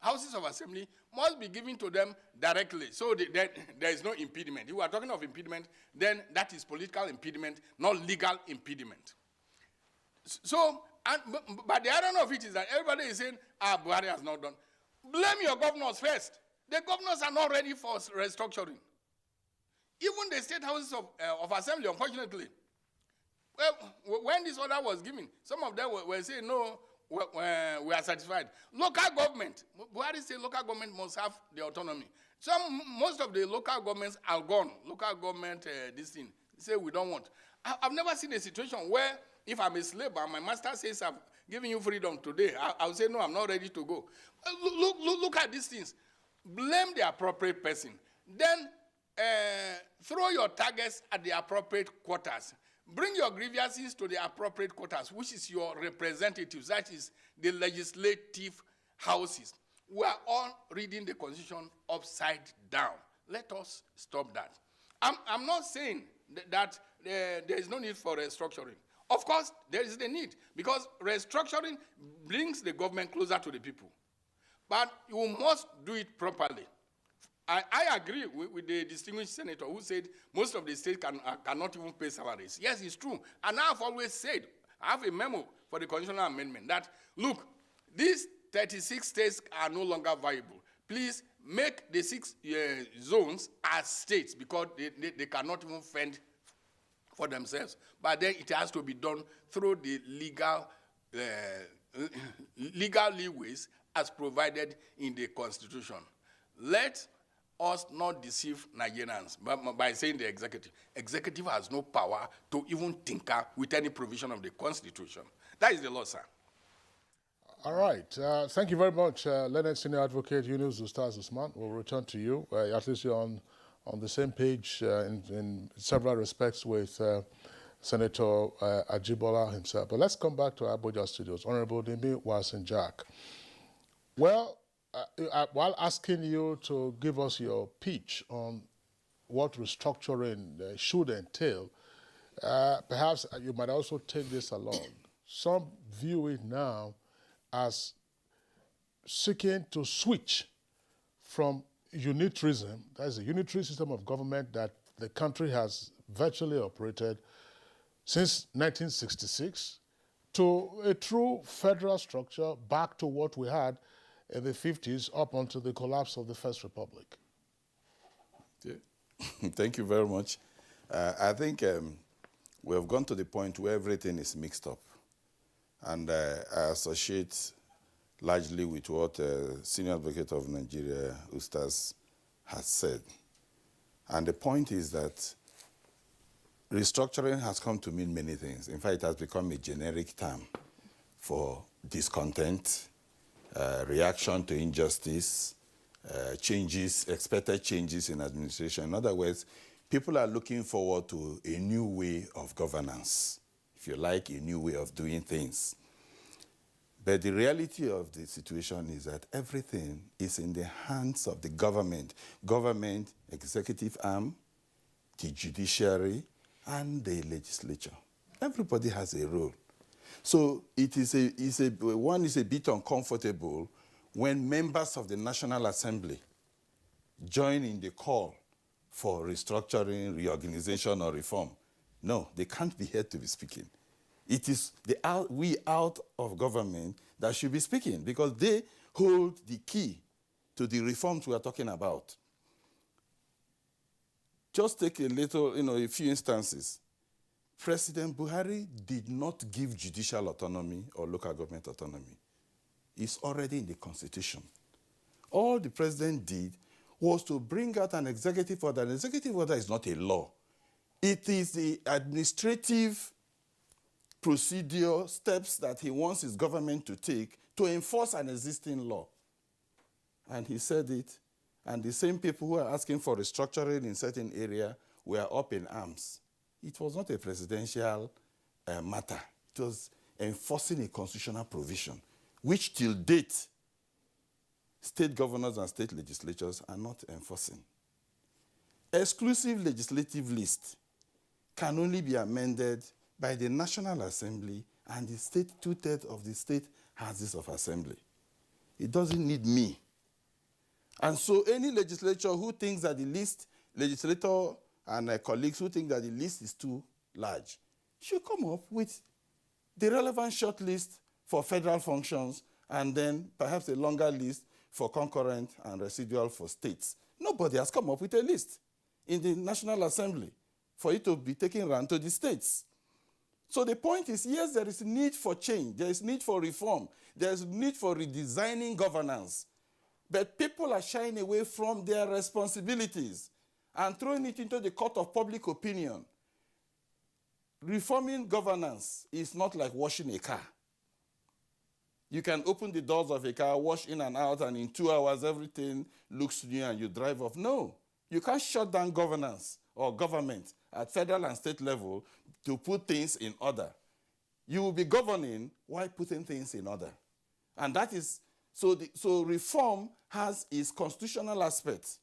houses of assembly must be given to them directly. So there is no impediment. If we are talking of impediment, then that is political impediment, not legal impediment. So, but the irony of it is that everybody is saying, Buhari has not done. Blame your governors first. The governors are not ready for restructuring. Even the state houses of assembly, unfortunately, when this order was given, some of them were saying, no, we are satisfied. Local government, Buhari said local government must have the autonomy. Most of the local governments are gone. Local government, this thing, say we don't want. I've never seen a situation where if I'm a slave and my master says I'm giving you freedom today, I'll say, no, I'm not ready to go. Look at these things. Blame the appropriate person. Then throw your targets at the appropriate quarters. Bring your grievances to the appropriate quarters, which is your representatives, that is the legislative houses. We are all reading the Constitution upside down. Let us stop that. I'm not saying that there is no need for restructuring. Of course, there is the need, because restructuring brings the government closer to the people. But you must do it properly. I agree with the distinguished senator who said most of the states cannot even pay salaries. Yes, it's true. And I've always said, I have a memo for the constitutional amendment that, look, these 36 states are no longer viable. Please make the 6 zones as states, because they cannot even fend for themselves. But then it has to be done through the legal leeways as provided in the Constitution. Let us not deceive Nigerians by saying the executive. Executive has no power to even tinker with any provision of the Constitution. That is the law, sir. All right. Thank you very much, Leonard Senior Advocate Yunus Ustaz Usman. We'll return to you. At least you're on the same page in several respects with Senator Ajibola himself. But let's come back to Abuja Studios. Honorable Dimi Wasin-Jack. Well, while asking you to give us your pitch on what restructuring should entail, perhaps you might also take this along. Some view it now as seeking to switch from unitarism, that is a unitary system of government that the country has virtually operated since 1966, to a true federal structure back to what we had in the 50s up until the collapse of the First Republic. Yeah. Thank you very much. I think we have gone to the point where everything is mixed up. And I associate largely with what Senior Advocate of Nigeria, Ustaz, has said. And the point is that restructuring has come to mean many things. In fact, it has become a generic term for discontent, reaction to injustice, changes, expected changes in administration. In other words, people are looking forward to a new way of governance, if you like, a new way of doing things. But the reality of the situation is that everything is in the hands of the government, executive arm, the judiciary, and the legislature. Everybody has a role. So one is a bit uncomfortable when members of the National Assembly join in the call for restructuring, reorganization, or reform. No, they can't be heard to be speaking. It is we out of government that should be speaking, because they hold the key to the reforms we are talking about. Just take a few instances. President Buhari did not give judicial autonomy or local government autonomy. It's already in the Constitution. All the president did was to bring out an executive order. An executive order is not a law. It is the administrative procedure steps that he wants his government to take to enforce an existing law. And he said it, and the same people who are asking for restructuring in certain area were up in arms. It was not a presidential matter. It was enforcing a constitutional provision, which till date, state governors and state legislatures are not enforcing. Exclusive legislative list can only be amended by the National Assembly and the state, 2/3 of the state houses of assembly. It doesn't need me. And so any legislator who thinks that the list, legislator and colleagues who think that the list is too large, should come up with the relevant short list for federal functions and then perhaps a longer list for concurrent and residual for states. Nobody has come up with a list in the National Assembly for it to be taken around to the states. So the point is, yes, there is a need for change. There is need for reform. There is need for redesigning governance. But people are shying away from their responsibilities and throwing it into the court of public opinion. reforming governance is not like washing a car. You can open the doors of a car, wash in and out, and in 2 hours everything looks new and you drive off. No, you can't shut down governance or government at federal and state level to put things in order. You will be governing while putting things in order. And that is, so reform has its constitutional aspect.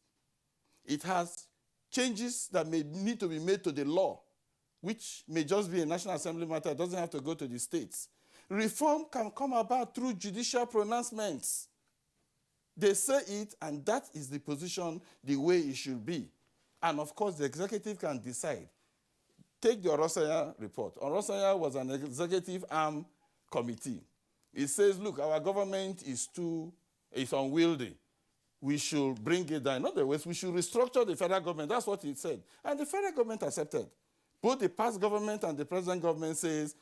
It has changes that may need to be made to the law, which may just be a National Assembly matter. It doesn't have to go to the states. Reform can come about through judicial pronouncements. They say it, and that is the position, the way it should be. And of course, the executive can decide. Take the Orosanya report. Orosanya was an executive arm committee. It says, look, our government is unwieldy. We should bring it down. In other words, we should restructure the federal government. That's what it said. And the federal government accepted. Both the past government and the present government says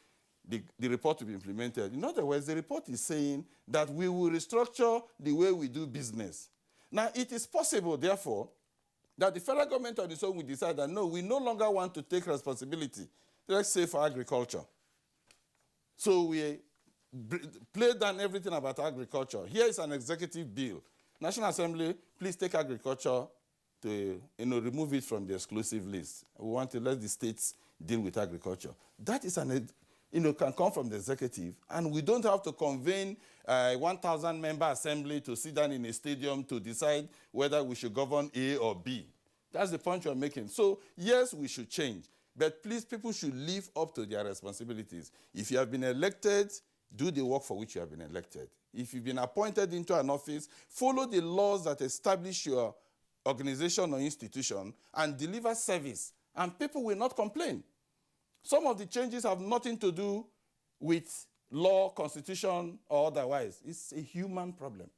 the report will be implemented. In other words, the report is saying that we will restructure the way we do business. Now, it is possible, therefore, that the federal government on its own will decide that, no, we no longer want to take responsibility, let's say for agriculture. So we play down everything about agriculture. Here is an executive bill. National Assembly, please take agriculture to remove it from the exclusive list. We want to let the states deal with agriculture. That is can come from the executive, and we don't have to convene a 1,000-member assembly to sit down in a stadium to decide whether we should govern A or B. That's the point you're making. So, yes, we should change, but please, people should live up to their responsibilities. If you have been elected, do the work for which you have been elected. If you've been appointed into an office, follow the laws that establish your organization or institution and deliver service, and people will not complain. Some of the changes have nothing to do with law, constitution, or otherwise. It's a human problem.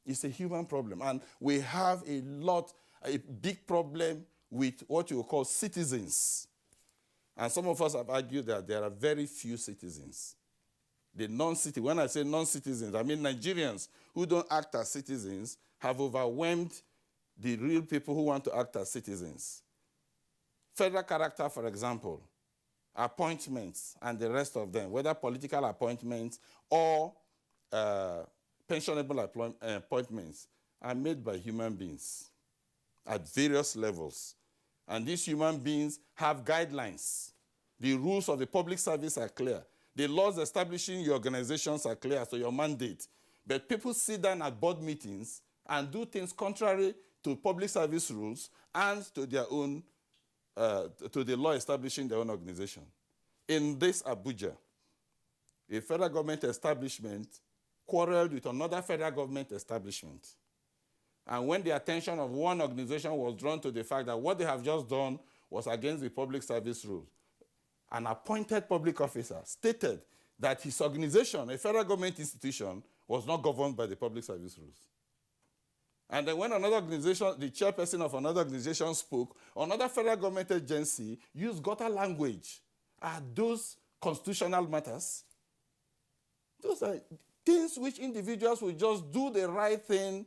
It's a human problem. And we have a big problem with what you call citizens. And some of us have argued that there are very few citizens. The non-citizens, when I say non-citizens, I mean Nigerians who don't act as citizens have overwhelmed the real people who want to act as citizens. Federal character, for example, appointments and the rest of them, whether political appointments or pensionable appointments, are made by human beings at various levels. And these human beings have guidelines. The rules of the public service are clear. The laws establishing your organizations are clear, so your mandate. But people sit down at board meetings and do things contrary to public service rules and to their own to the law establishing their own organization. In this Abuja, a federal government establishment quarreled with another federal government establishment. And when the attention of one organization was drawn to the fact that what they have just done was against the public service rules, an appointed public officer stated that his organization, a federal government institution, was not governed by the public service rules. And then when another organization, the chairperson of another organization spoke, another federal government agency used gutter language. Are those constitutional matters? Those are things which individuals will just do the right thing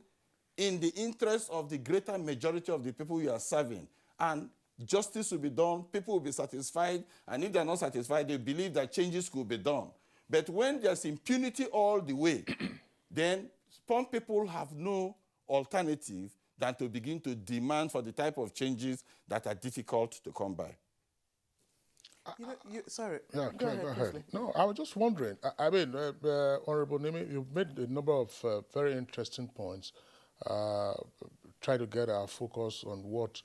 in the interest of the greater majority of the people you are serving. And justice will be done, people will be satisfied, and if they're not satisfied, they believe that changes could be done. But when there's impunity all the way, then some people have no alternative than to begin to demand for the type of changes that are difficult to come by. Sorry. Yeah, go ahead. Please. No, I was just wondering. Honorable Nimi, you've made a number of very interesting points. Try to get our focus on what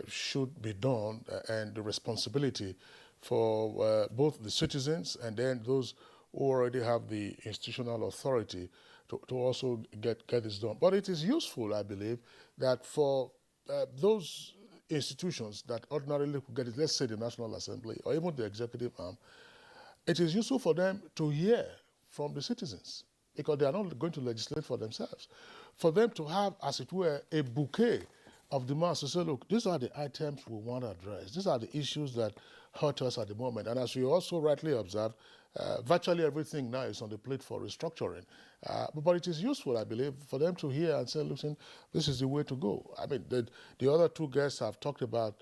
should be done and the responsibility for both the citizens and then those who already have the institutional authority to also get this done. But it is useful, I believe, that for those institutions that ordinarily could get it, let's say the National Assembly or even the executive arm, it is useful for them to hear from the citizens because they are not going to legislate for themselves. For them to have, as it were, a bouquet of demands to say, look, these are the items we want to address. These are the issues that hurt us at the moment. And as you also rightly observed, virtually everything now is on the plate for restructuring. But it is useful, I believe, for them to hear and say, listen, this is the way to go. I mean, the other two guests have talked about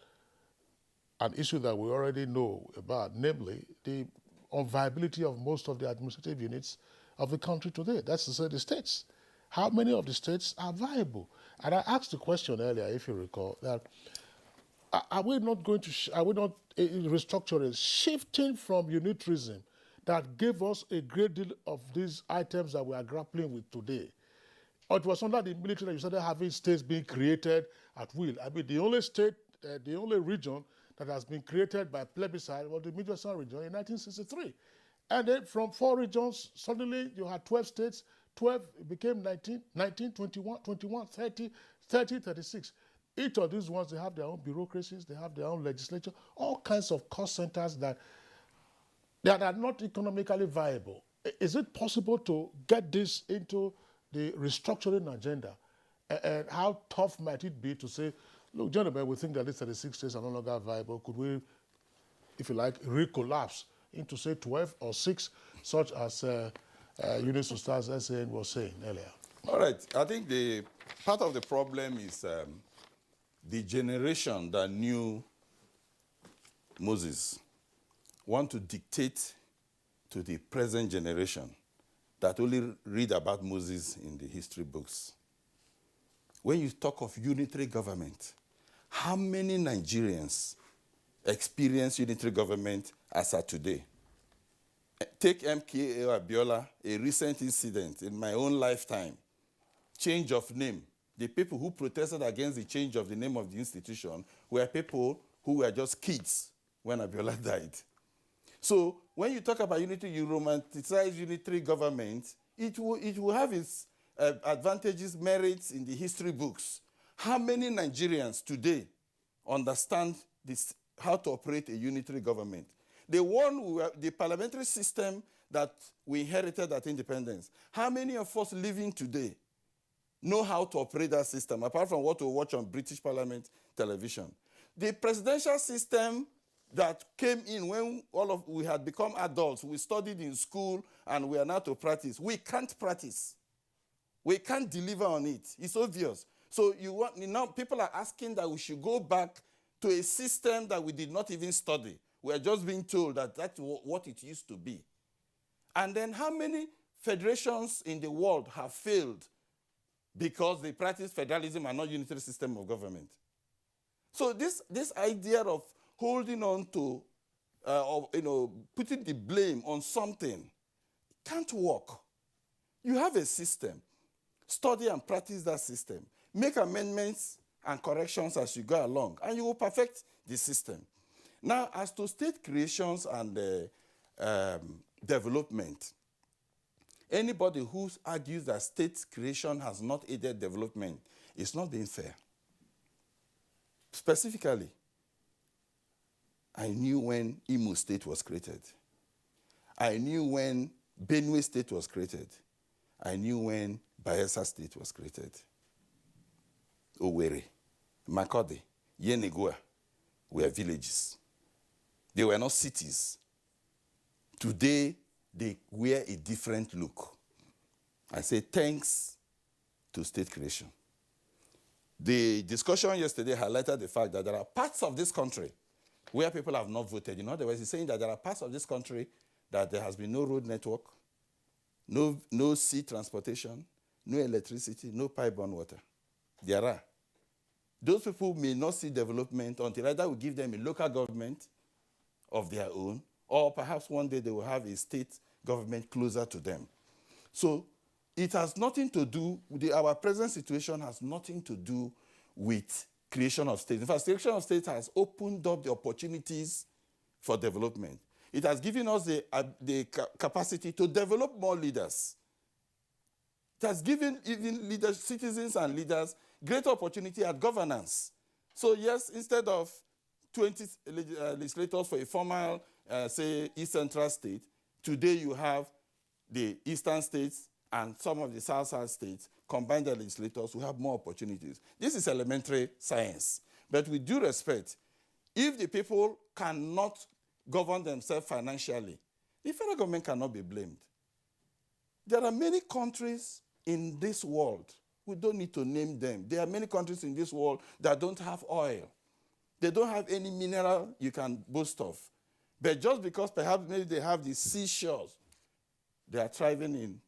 an issue that we already know about, namely the unviability of most of the administrative units of the country today. That's to say the states. How many of the states are viable? And I asked the question earlier, if you recall, that are we not going to, are we not restructuring, shifting from unitarism that gave us a great deal of these items that we are grappling with today? Or it was under the military that you started having states being created at will. I mean, the only state, the only region that has been created by plebiscite was the Midwestern region in 1963. And then from 4 regions, suddenly you had 12 states, 12 became 19, 19, 21, 21, 30, 30, 36. Each of these ones, they have their own bureaucracies, they have their own legislature, all kinds of cost centers that are not economically viable. Is it possible to get this into the restructuring agenda? And how tough might it be to say, look, gentlemen, we think that these 36 states are no longer viable. Could we, if you like, recollapse into, say, 12 or 6, such as Eunice Ustaz SAN was saying earlier? All right. I think the part of the problem is the generation that knew Moses want to dictate to the present generation that only read about Moses in the history books. When you talk of unitary government, how many Nigerians experience unitary government as of today? Take MKA Abiola, a recent incident in my own lifetime, change of name. The people who protested against the change of the name of the institution were people who were just kids when Abiola died. So when you talk about unity, you romanticize unitary government, it will have its advantages, merits in the history books. How many Nigerians today understand this, how to operate a unitary government? The parliamentary system that we inherited at independence, how many of us living today know how to operate that system, apart from what we watch on British Parliament television? The presidential system that came in when we had become adults, we studied in school, and we are now to practice. We can't practice. We can't deliver on it. It's obvious. So now people are asking that we should go back to a system that we did not even study. We are just being told that that's what it used to be. And then how many federations in the world have failed because they practice federalism and not unitary system of government? So this idea of holding on to, putting the blame on something can't work. You have a system. Study and practice that system. Make amendments and corrections as you go along, and you will perfect the system. Now, as to state creations and development, anybody who argues that state creation has not aided development is not being fair. Specifically, I knew when Imo State was created. I knew when Benue State was created. I knew when Bayelsa State was created. Owerri, Makurdi, Yenagoa were villages. They were not cities. Today, they wear a different look. I say thanks to state creation. The discussion yesterday highlighted the fact that there are parts of this country where people have not voted. In other words, it's saying that there are parts of this country that there has been no road network, no sea transportation, no electricity, no pipe-borne water. There are. Those people may not see development until either we give them a local government of their own, or perhaps one day they will have a state government closer to them. So it has nothing to do, our present situation has nothing to do with creation of states. In fact, creation of states has opened up the opportunities for development. It has given us the capacity to develop more leaders. It has given even leaders, citizens and leaders greater opportunity at governance. So yes, instead of 20 legislators for a formal, say, East Central state, today you have the Eastern states and some of the South states combine their legislators who have more opportunities. This is elementary science. But with due respect, if the people cannot govern themselves financially, the federal government cannot be blamed. There are many countries in this world, we don't need to name them. There are many countries in this world that don't have oil. They don't have any mineral you can boast of. But just because perhaps maybe they have the seashores, they are thriving in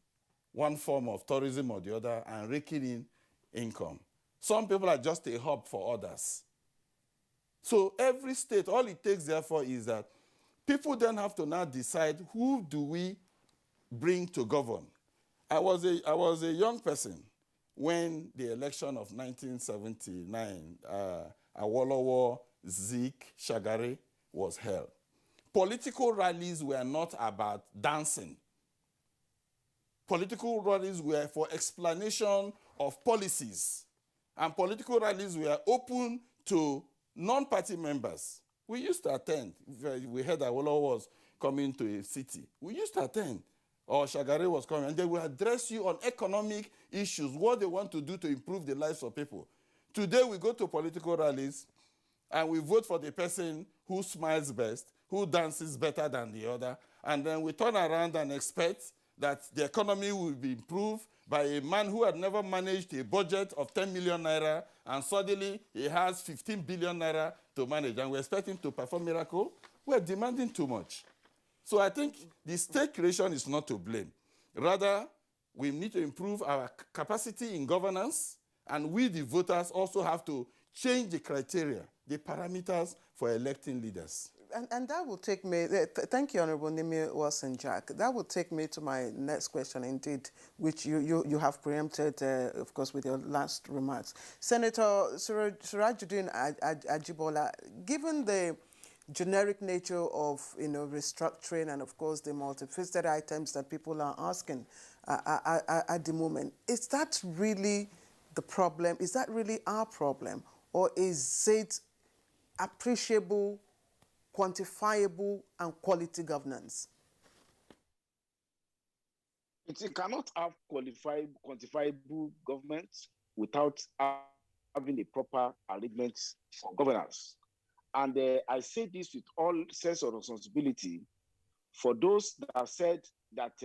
one form of tourism or the other and raking in income. Some people are just a hub for others. So every state, all it takes therefore is that people then have to now decide who do we bring to govern. I was a young person when the election of 1979, Awolowo, Zik, Shagari was held. Political rallies were not about dancing. Political rallies were for explanation of policies. And political rallies were open to non-party members. We used to attend. We heard that Awolowo was coming to a city. We used to attend. Or Shagari was coming. And they will address you on economic issues, what they want to do to improve the lives of people. Today we go to political rallies and we vote for the person who smiles best, who dances better than the other, and then we turn around and expect that the economy will be improved by a man who had never managed a budget of 10 million naira, and suddenly he has 15 billion naira to manage, and we expect him to perform miracle. We're demanding too much. So I think the state creation is not to blame. Rather, we need to improve our capacity in governance, and we, the voters, also have to change the criteria, the parameters for electing leaders. And that will take me, thank you, Honorable Nimi Wilson-Jack. That will take me to my next question, indeed, which you have preempted, of course, with your last remarks. Senator Sirajuddin Ajibola, given the generic nature of restructuring and, of course, the multifaceted items that people are asking at the moment, is that really the problem? Is that really our problem? Or is it appreciable, quantifiable, and quality governance? It cannot have quantifiable government without having a proper arrangement for governance. And I say this with all sense of responsibility for those that have said that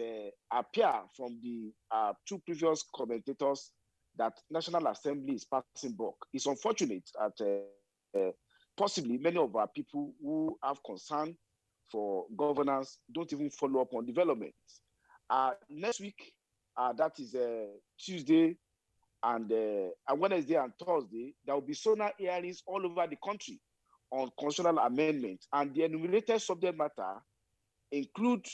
appear from the two previous commentators that National Assembly is passing buck. It's unfortunate that possibly many of our people who have concern for governance don't even follow up on development. Next week, that is Tuesday and Wednesday and Thursday, there will be SONA hearings all over the country on constitutional amendment, and the enumerated subject matter include,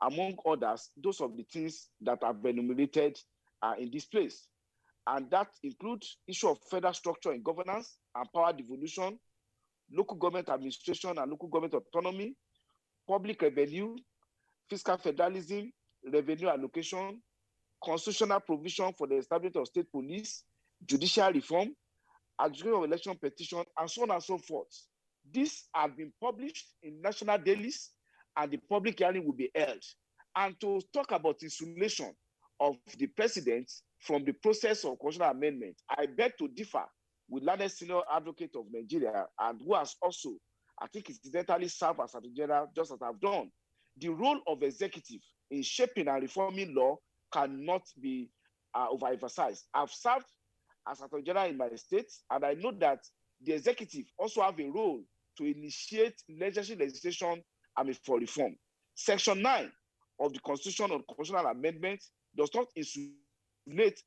among others, those of the things that have been enumerated in this place. And that includes issue of federal structure and governance and power devolution, local government administration and local government autonomy, public revenue, fiscal federalism, revenue allocation, constitutional provision for the establishment of state police, judicial reform, adjudication of election petition, and so on and so forth. These have been published in national dailies, and the public hearing will be held. And to talk about insulation of the president from the process of constitutional amendment, I beg to differ with learned senior advocate of Nigeria, and who has also, I think, incidentally served as Attorney General, just as I've done. The role of executive in shaping and reforming law cannot be overemphasized. I've served as Attorney General in my state, and I know that the executive also have a role to initiate legislation for reform. Section 9 of the Constitution on Constitutional Amendment does not insulate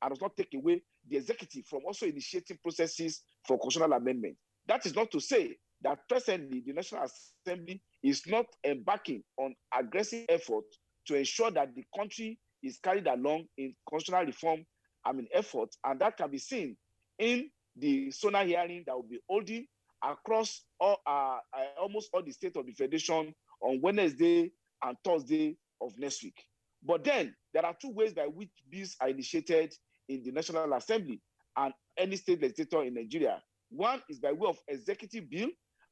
and does not take away the executive from also initiating processes for constitutional amendment. That is not to say that presently the National Assembly is not embarking on aggressive effort to ensure that the country is carried along in constitutional reform efforts, and that can be seen in the SONA hearing that will be holding across almost all the states of the Federation on Wednesday and Thursday of next week. But then there are two ways by which bills are initiated in the National Assembly and any state legislator in Nigeria. One is by way of executive bill,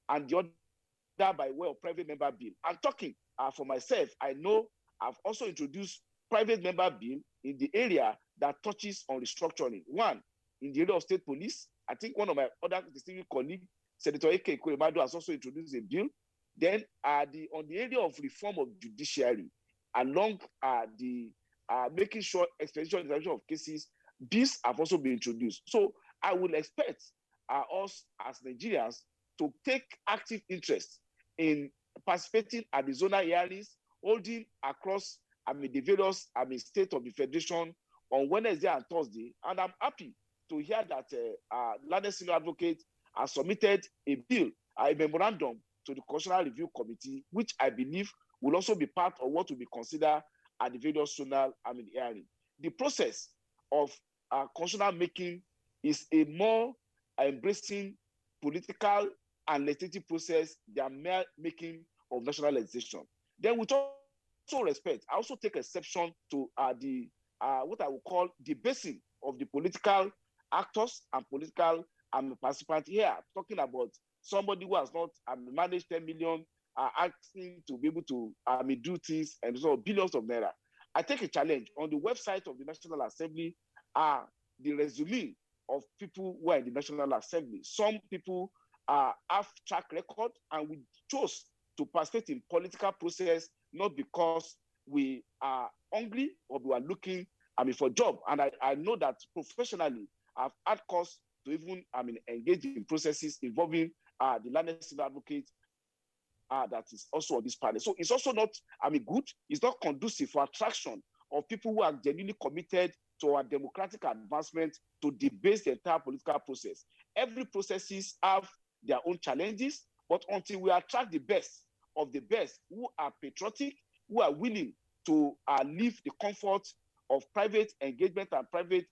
and the other by way of private member bill. I'm talking for myself. I know I've also introduced private member bill in the area that touches on restructuring. One, in the area of state police. I think one of my other distinguished colleagues, Senator Eke Kuremadu, has also introduced a bill. Then on the area of reform of judiciary, along making sure expedition and examination of cases, bills have also been introduced. So I will expect us as Nigerians to take active interest in participating at the zonal hearings, holding across the various state of the federation on Wednesday and Thursday. And I'm happy to hear that Landed Senior Advocate has submitted a bill, a memorandum to the Constitutional Review Committee, which I believe will also be part of what will be considered at the various zonal hearing. The process of constitutional making is a more embracing political and legislative process than mere making of national legislation. Then with also respect, I also take exception to the what I would call the basing of the political actors and political participants here, talking about somebody who has not managed 10 million, asking to be able to do things and so billions of naira. I take a challenge. On the website of the National Assembly are the resume of people who are in the National Assembly. Some people have track record, and we chose to participate in political process not because we are hungry or we are looking for job. And I know that professionally I've had cause to even engage in processes involving the Landed Senior Advocate that is also on this panel. So it's also not good. It's not conducive for attraction of people who are genuinely committed to our democratic advancement to debase the entire political process. Every processes have their own challenges, but until we attract the best of the best who are patriotic, who are willing to leave the comfort of private engagement and private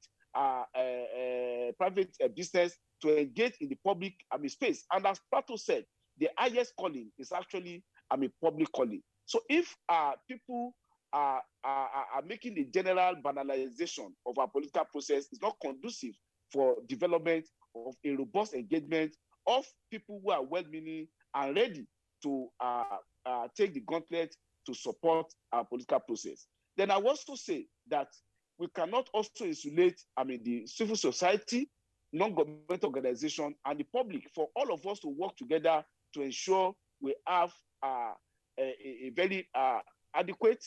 business to engage in the public space. And as Plato said, the highest calling is actually public calling. So if people are making the general banalization of our political process, is not conducive for development of a robust engagement of people who are well-meaning and ready to take the gauntlet to support our political process. Then I will also say that we cannot also insulate the civil society, non-government organization, and the public for all of us to work together to ensure we have a very adequate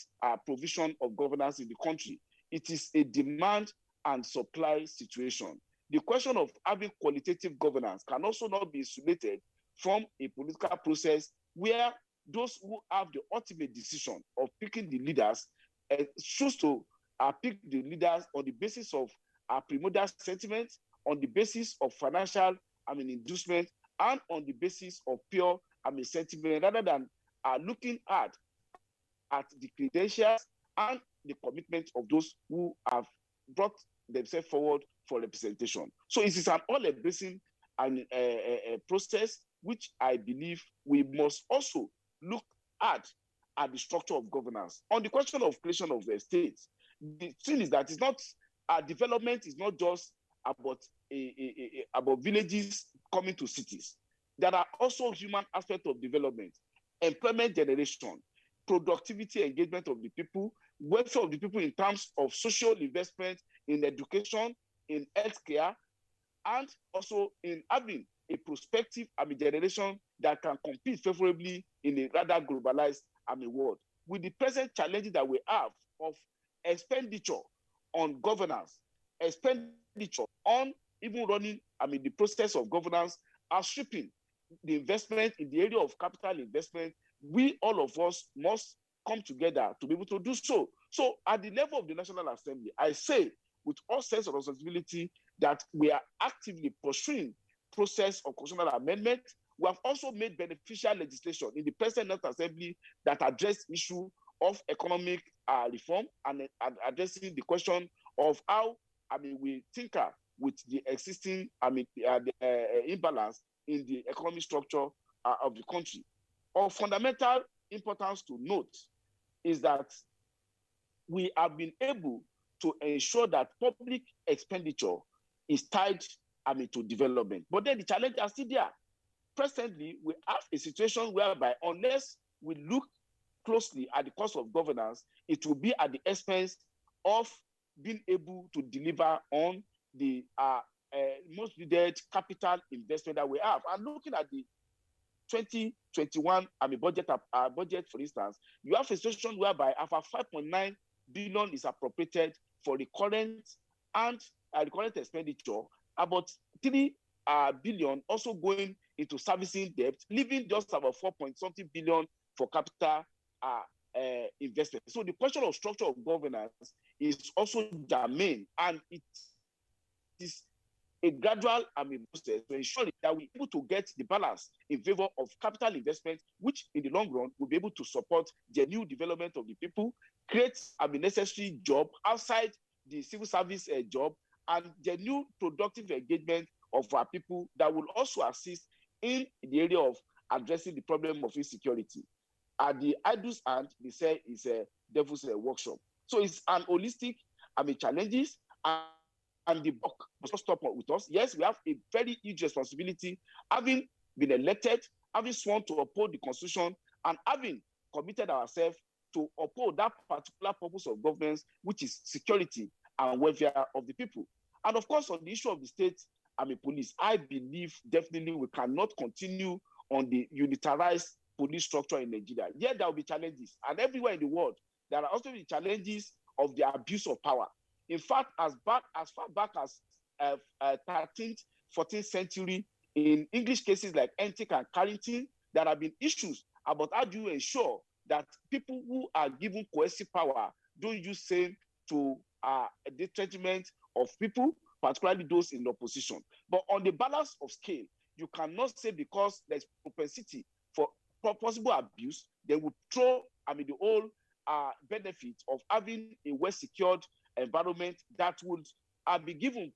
provision of governance in the country. It is a demand and supply situation. The question of having qualitative governance can also not be insulated from a political process where those who have the ultimate decision of picking the leaders choose to pick the leaders on the basis of primordial sentiment, on the basis of financial inducement, and on the basis of pure sentiment, rather than looking at the credentials and the commitment of those who have brought themselves forward for representation. So it is an all-embracing process, which I believe we must also look at the structure of governance. On the question of creation of the states, the thing is that it's not development is not just about about villages coming to cities. There are also human aspects of development, employment generation, productivity engagement of the people, welfare of the people in terms of social investment in education, in healthcare, and also in having a prospective generation that can compete favorably in a rather globalized world. With the present challenges that we have of expenditure on governance, expenditure on even running the process of governance, outstripping the investment in the area of capital investment, we all of us must come together to be able to do so. So at the level of the National Assembly, I say with all sense of responsibility that we are actively pursuing process of constitutional amendment. We have also made beneficial legislation in the present National Assembly that address issue of economic reform and addressing the question of how we tinker with the existing imbalance in the economic structure of the country. Of fundamental importance to note is that we have been able to ensure that public expenditure is tied to development. But then the challenges are still there. Presently, we have a situation whereby unless we look closely at the cost of governance, it will be at the expense of being able to deliver on the most needed capital investment that we have. And looking at the 2021 budget, for instance, you have a situation whereby about 5.9 billion is appropriated for the current and the current expenditure, about 3 billion also going into servicing debt, leaving just about 4-point-something billion for capital investment. So the question of structure of governance is also germane, and it is a gradual process to ensure that we're able to get the balance in favor of capital investment, which in the long run will be able to support the new development of the people, create necessary job outside the civil service job, and the new productive engagement of our people that will also assist in the area of addressing the problem of insecurity. At the idle's hand, they say it's a devil's workshop. So it's an holistic, challenges, and the buck must not stop with us. Yes, we have a very huge responsibility, having been elected, having sworn to uphold the Constitution, and having committed ourselves to uphold that particular purpose of governance, which is security and welfare of the people. And of course, on the issue of the state police, I believe definitely we cannot continue on the unitarized police structure in Nigeria. Yet there will be challenges, and everywhere in the world, there are also the challenges of the abuse of power. In fact, as far back as 13th, 14th century, in English cases like Antic and Carrington, there have been issues about how do you ensure that people who are given coercive power don't use same to the treatment of people, particularly those in opposition. But on the balance of scale, you cannot say because there's propensity for possible abuse, they will throw the whole benefit of having a well-secured environment that would be given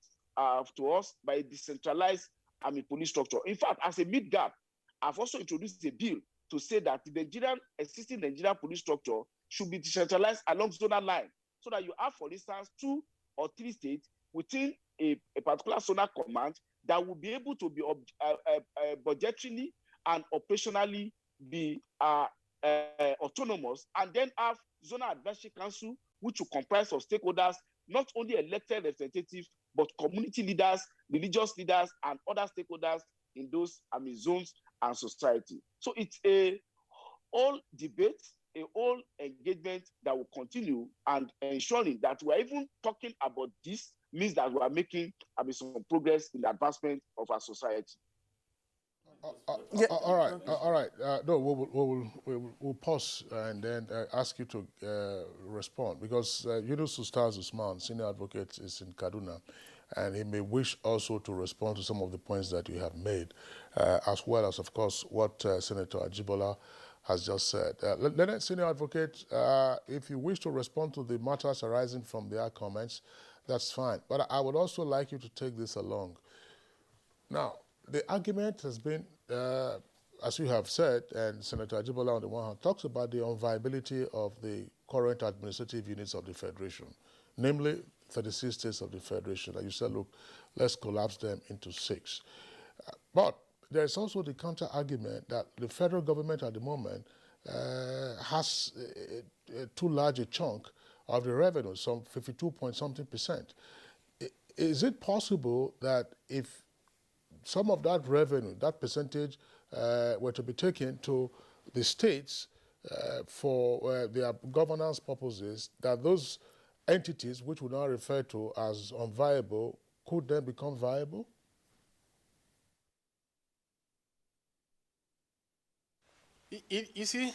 to us by a decentralized police structure. In fact, as a mid-gap, I've also introduced a bill to say that the existing Nigerian police structure should be decentralized along zonal line, so that you have, for instance, 2 or 3 states within a particular zonal command that will be able to be budgetarily and operationally be autonomous, and then have zonal advisory council, which will comprise of stakeholders, not only elected representatives, but community leaders, religious leaders, and other stakeholders in those zones and society. So it's a whole debate, a whole engagement that will continue, and ensuring that we're even talking about this means that we are making some progress in the advancement of our society. All right. No, we'll pause and then ask you to respond, because Yunus Ustaz Usman, senior advocate, is in Kaduna, and he may wish also to respond to some of the points that you have made, as well as, of course, what Senator Ajibola has just said. Leonard, senior advocate, if you wish to respond to the matters arising from their comments, that's fine. But I would also like you to take this along. Now, the argument has been, as you have said, and Senator Ajibola on the one hand talks about the unviability of the current administrative units of the Federation, namely 36 states of the Federation. And you said, look, let's collapse them into 6. But there's also the counter-argument that the federal government at the moment has too large a chunk of the revenue, some 52-point-something%. Is it possible that if some of that revenue, that percentage, were to be taken to the states for their governance purposes, that those entities, which we now refer to as unviable, could then become viable? You see,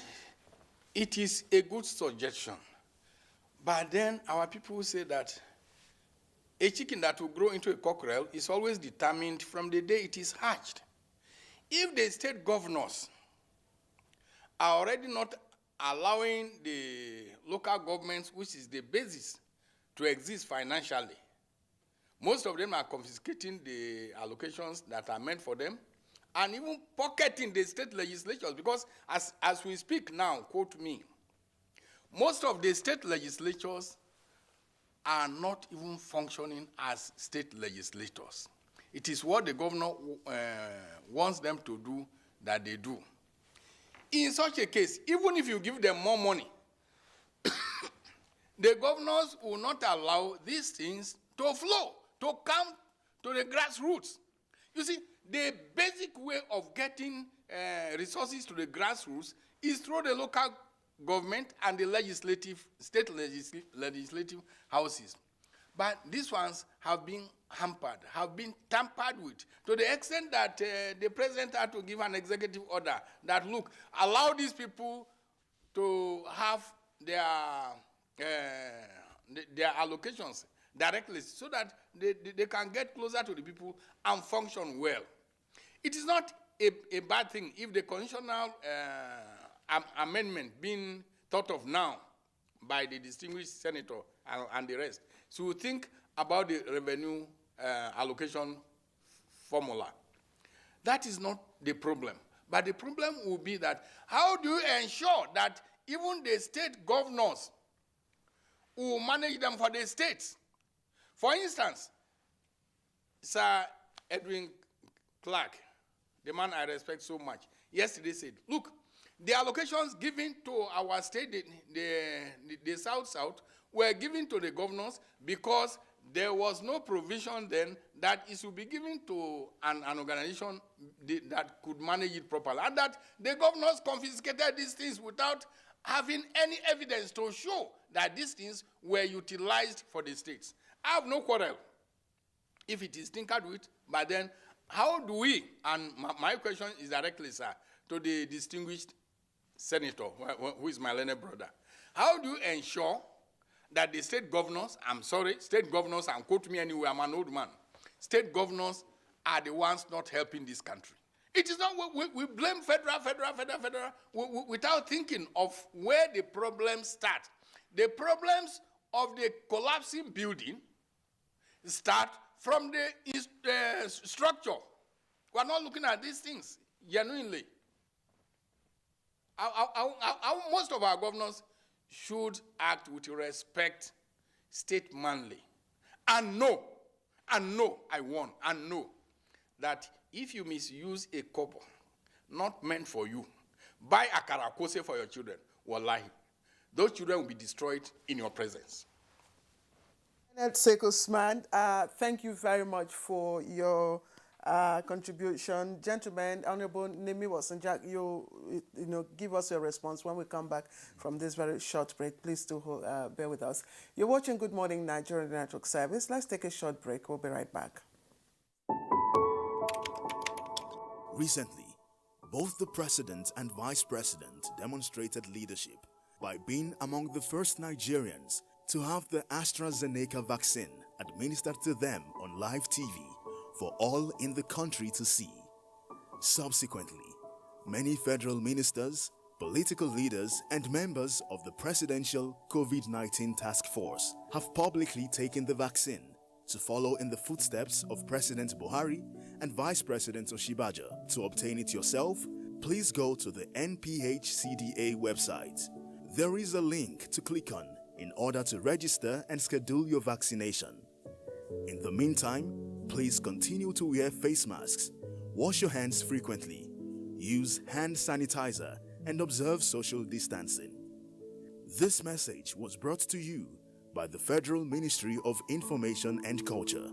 it is a good suggestion. But then our people say that a chicken that will grow into a cockerel is always determined from the day it is hatched. If the state governors are already not allowing the local governments, which is the basis, to exist financially, most of them are confiscating the allocations that are meant for them, and even pocketing the state legislatures, because as we speak now, quote me, most of the state legislatures are not even functioning as state legislators. It is what the governor wants them to do that they do. In such a case, even if you give them more money, the governors will not allow these things to flow, to come to the grassroots. You see, the basic way of getting resources to the grassroots is through the local government and the state legislative houses. But these ones have been hampered, have been tampered with, to the extent that the president had to give an executive order that, look, allow these people to have their allocations directly so that they can get closer to the people and function well. It is not a bad thing if the constitutional amendment being thought of now by the distinguished senator and the rest. So we think about the revenue allocation formula. That is not the problem. But the problem will be that how do you ensure that even the state governors who manage them for the states? For instance, Sir Edwin Clark, the man I respect so much, yesterday said, look, the allocations given to our state, the South-South, were given to the governors because there was no provision then that it should be given to an organization that could manage it properly. And that the governors confiscated these things without having any evidence to show that these things were utilized for the states. I have no quarrel if it is tinkered with, but then how do we, and my question is directly, sir, to the distinguished senator, who is my learned brother, how do you ensure that the state governors, state governors, and quote me anyway, I'm an old man, state governors are the ones not helping this country? It is not, we blame federal, without thinking of where the problems start. The problems of the collapsing building start from the structure. We are not looking at these things genuinely. Most of our governors should act with respect, state manly, and know, I warn, and know that if you misuse a kobo not meant for you, buy a karakose for your children, wallahi, those children will be destroyed in your presence. Sekusman, thank you very much for your contribution. Gentlemen, Honorable Nimi Wasanjak, you give us your response when we come back from this very short break. Please do bear with us. You're watching Good Morning Nigerian Network Service. Let's take a short break. We'll be right back. Recently, both the president and vice president demonstrated leadership by being among the first Nigerians to have the AstraZeneca vaccine administered to them on live TV for all in the country to see. Subsequently, many federal ministers, political leaders, and members of the Presidential COVID-19 Task Force have publicly taken the vaccine to follow in the footsteps of President Buhari and Vice President Oshibaja. To obtain it yourself, please go to the NPHCDA website. There is a link to click on in order to register and schedule your vaccination. In the meantime, please continue to wear face masks, wash your hands frequently, use hand sanitizer, and observe social distancing. This message was brought to you by the Federal Ministry of Information and Culture.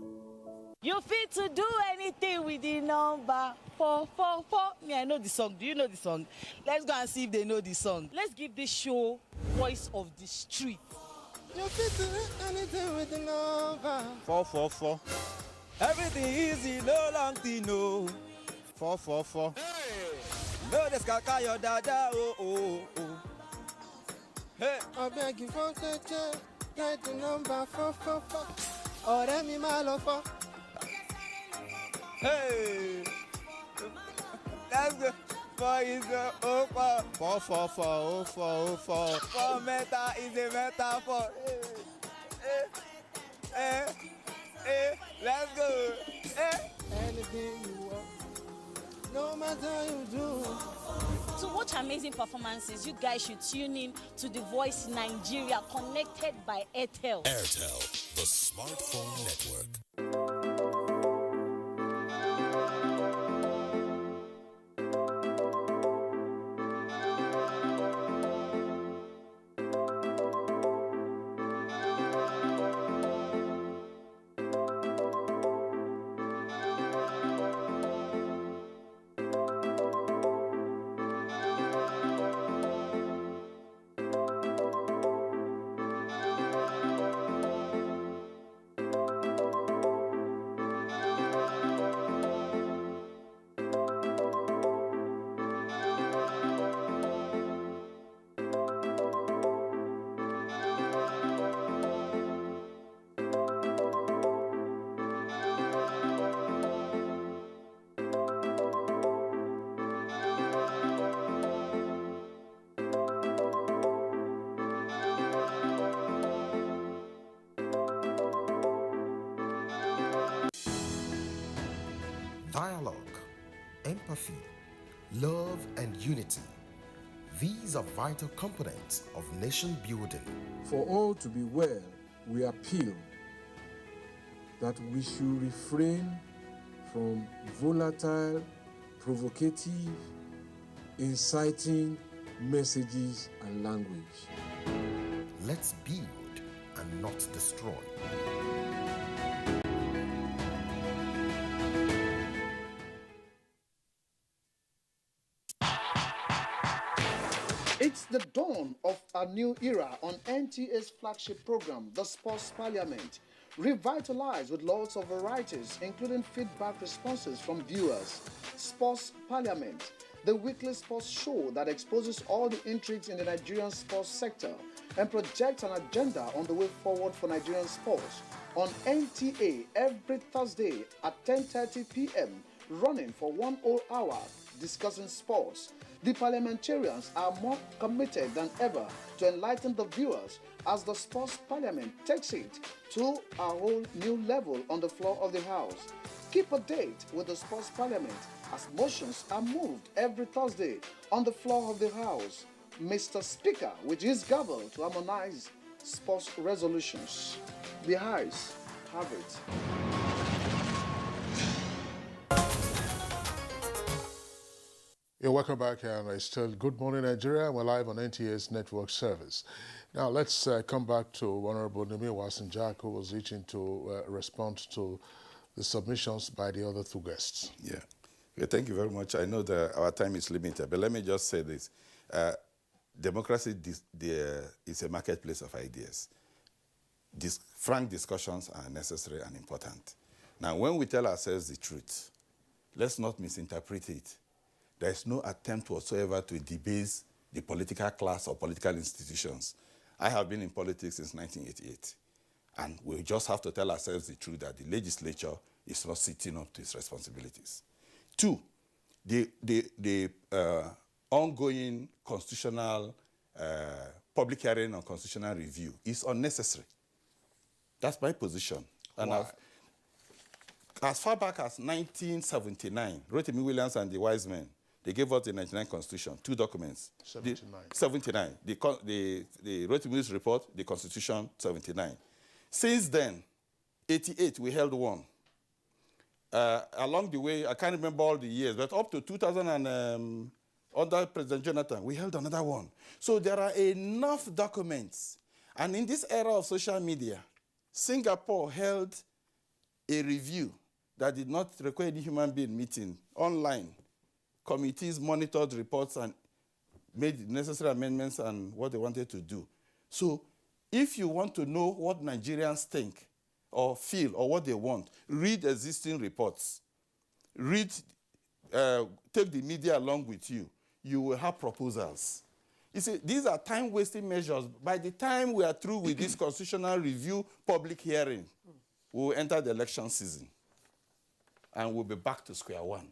You fit to do anything with the number 444. Me, I know the song. Do you know the song? Let's go and see if they know the song. Let's give this show voice of the street. You fit to do anything with the number 444. Everything easy, no long thing, no. 444. Hey! No, this kaka your dada, oh. Hey! I beg you for the get the number 444. Oh, let me my love for. Hey! That's the 4 is the 444, 4. 4 meta is a metaphor. Let's go. Anything you want, no matter you do. To watch amazing performances, you guys should tune in to The Voice Nigeria, connected by Airtel. Airtel, the smartphone network. and unity. These are vital components of nation building. For all to be well, we appeal that we should refrain from volatile, provocative, inciting messages and language. Let's build and not destroy. It's the dawn of a new era on NTA's flagship program, The Sports Parliament, revitalized with lots of varieties, including feedback responses from viewers. Sports Parliament, the weekly sports show that exposes all the intrigues in the Nigerian sports sector and projects an agenda on the way forward for Nigerian sports. On NTA every Thursday at 10:30 p.m., running for 1 whole hour, discussing sports. The parliamentarians are more committed than ever to enlighten the viewers as the Sports Parliament takes it to a whole new level on the floor of the House. Keep a date with the Sports Parliament as motions are moved every Thursday on the floor of the House. Mr. Speaker, with his gavel to harmonize sports resolutions. The House have it. You're welcome back, and it's still Good Morning Nigeria. We're live on NTA's network service. Now let's come back to Honorable Nimi Wasinjak, who was itching to respond to the submissions by the other two guests. Yeah. Okay, thank you very much. I know that our time is limited, but let me just say this. Democracy is a marketplace of ideas. Frank discussions are necessary and important. Now, when we tell ourselves the truth, let's not misinterpret it. There is no attempt whatsoever to debase the political class or political institutions. I have been in politics since 1988, and we just have to tell ourselves the truth that the legislature is not sitting up to its responsibilities. Two, the ongoing constitutional public hearing on constitutional review is unnecessary. That's my position. And as far back as 1979, Rotimi Williams and the Wise Men, they gave us the 99 Constitution, 2 documents. 79. The Rotimi Williams report, the Constitution, 79. Since then, 88, we held one. Along the way, I can't remember all the years, but up to 2000 and under President Jonathan, we held another one. So there are enough documents. And in this era of social media, Singapore held a review that did not require any human being meeting online. Committees monitored reports and made necessary amendments and what they wanted to do. So if you want to know what Nigerians think or feel or what they want, read existing reports. Take the media along with you. You will have proposals. You see, these are time-wasting measures. By the time we are through with this constitutional review public hearing, we will enter the election season. And we'll be back to square one.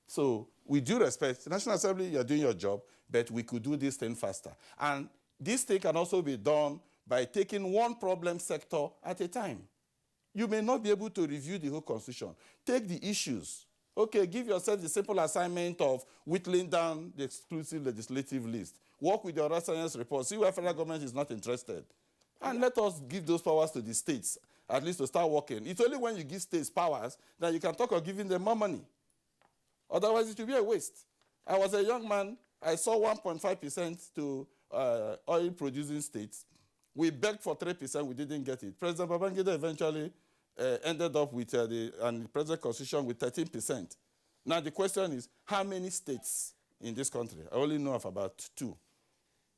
So, with due respect, National Assembly, you're doing your job, but we could do this thing faster. And this thing can also be done by taking one problem sector at a time. You may not be able to review the whole Constitution. Take the issues. Okay, give yourself the simple assignment of whittling down the exclusive legislative list. Work with your reference report. See where federal government is not interested. And let us give those powers to the states, at least to start working. It's only when you give states powers that you can talk of giving them more money. Otherwise, it will be a waste. I was a young man. I saw 1.5% to oil-producing states. We begged for 3%. We didn't get it. President Babangida eventually ended up with the present constitution with 13%. Now, the question is, how many states in this country? I only know of about 2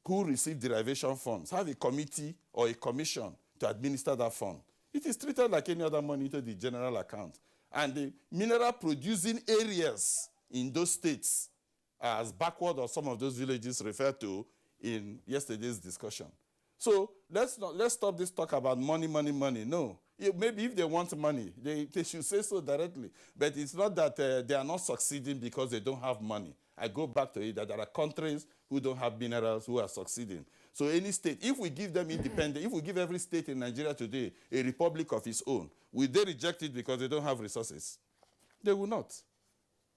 who receive derivation funds, have a committee or a commission to administer that fund. It is treated like any other money to the general account. And the mineral-producing areas in those states are as backward as some of those villages referred to in yesterday's discussion. So let's stop this talk about money, money, money. No. Maybe if they want money, they should say so directly. But it's not that they are not succeeding because they don't have money. I go back to it that there are countries who don't have minerals who are succeeding. So any state, if we give them independence, if we give every state in Nigeria today a republic of its own, will they reject it because they don't have resources? They will not.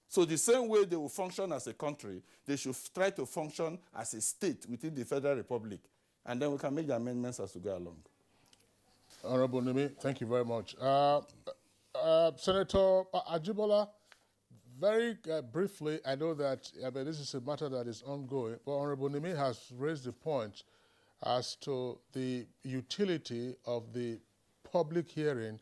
So the same way they will function as a country, they should try to function as a state within the Federal Republic. And then we can make the amendments as we go along. Honorable Nimi, thank you very much. Senator Ajibola, very briefly, I know that this is a matter that is ongoing, but Honorable Nimi has raised the point as to the utility of the public hearing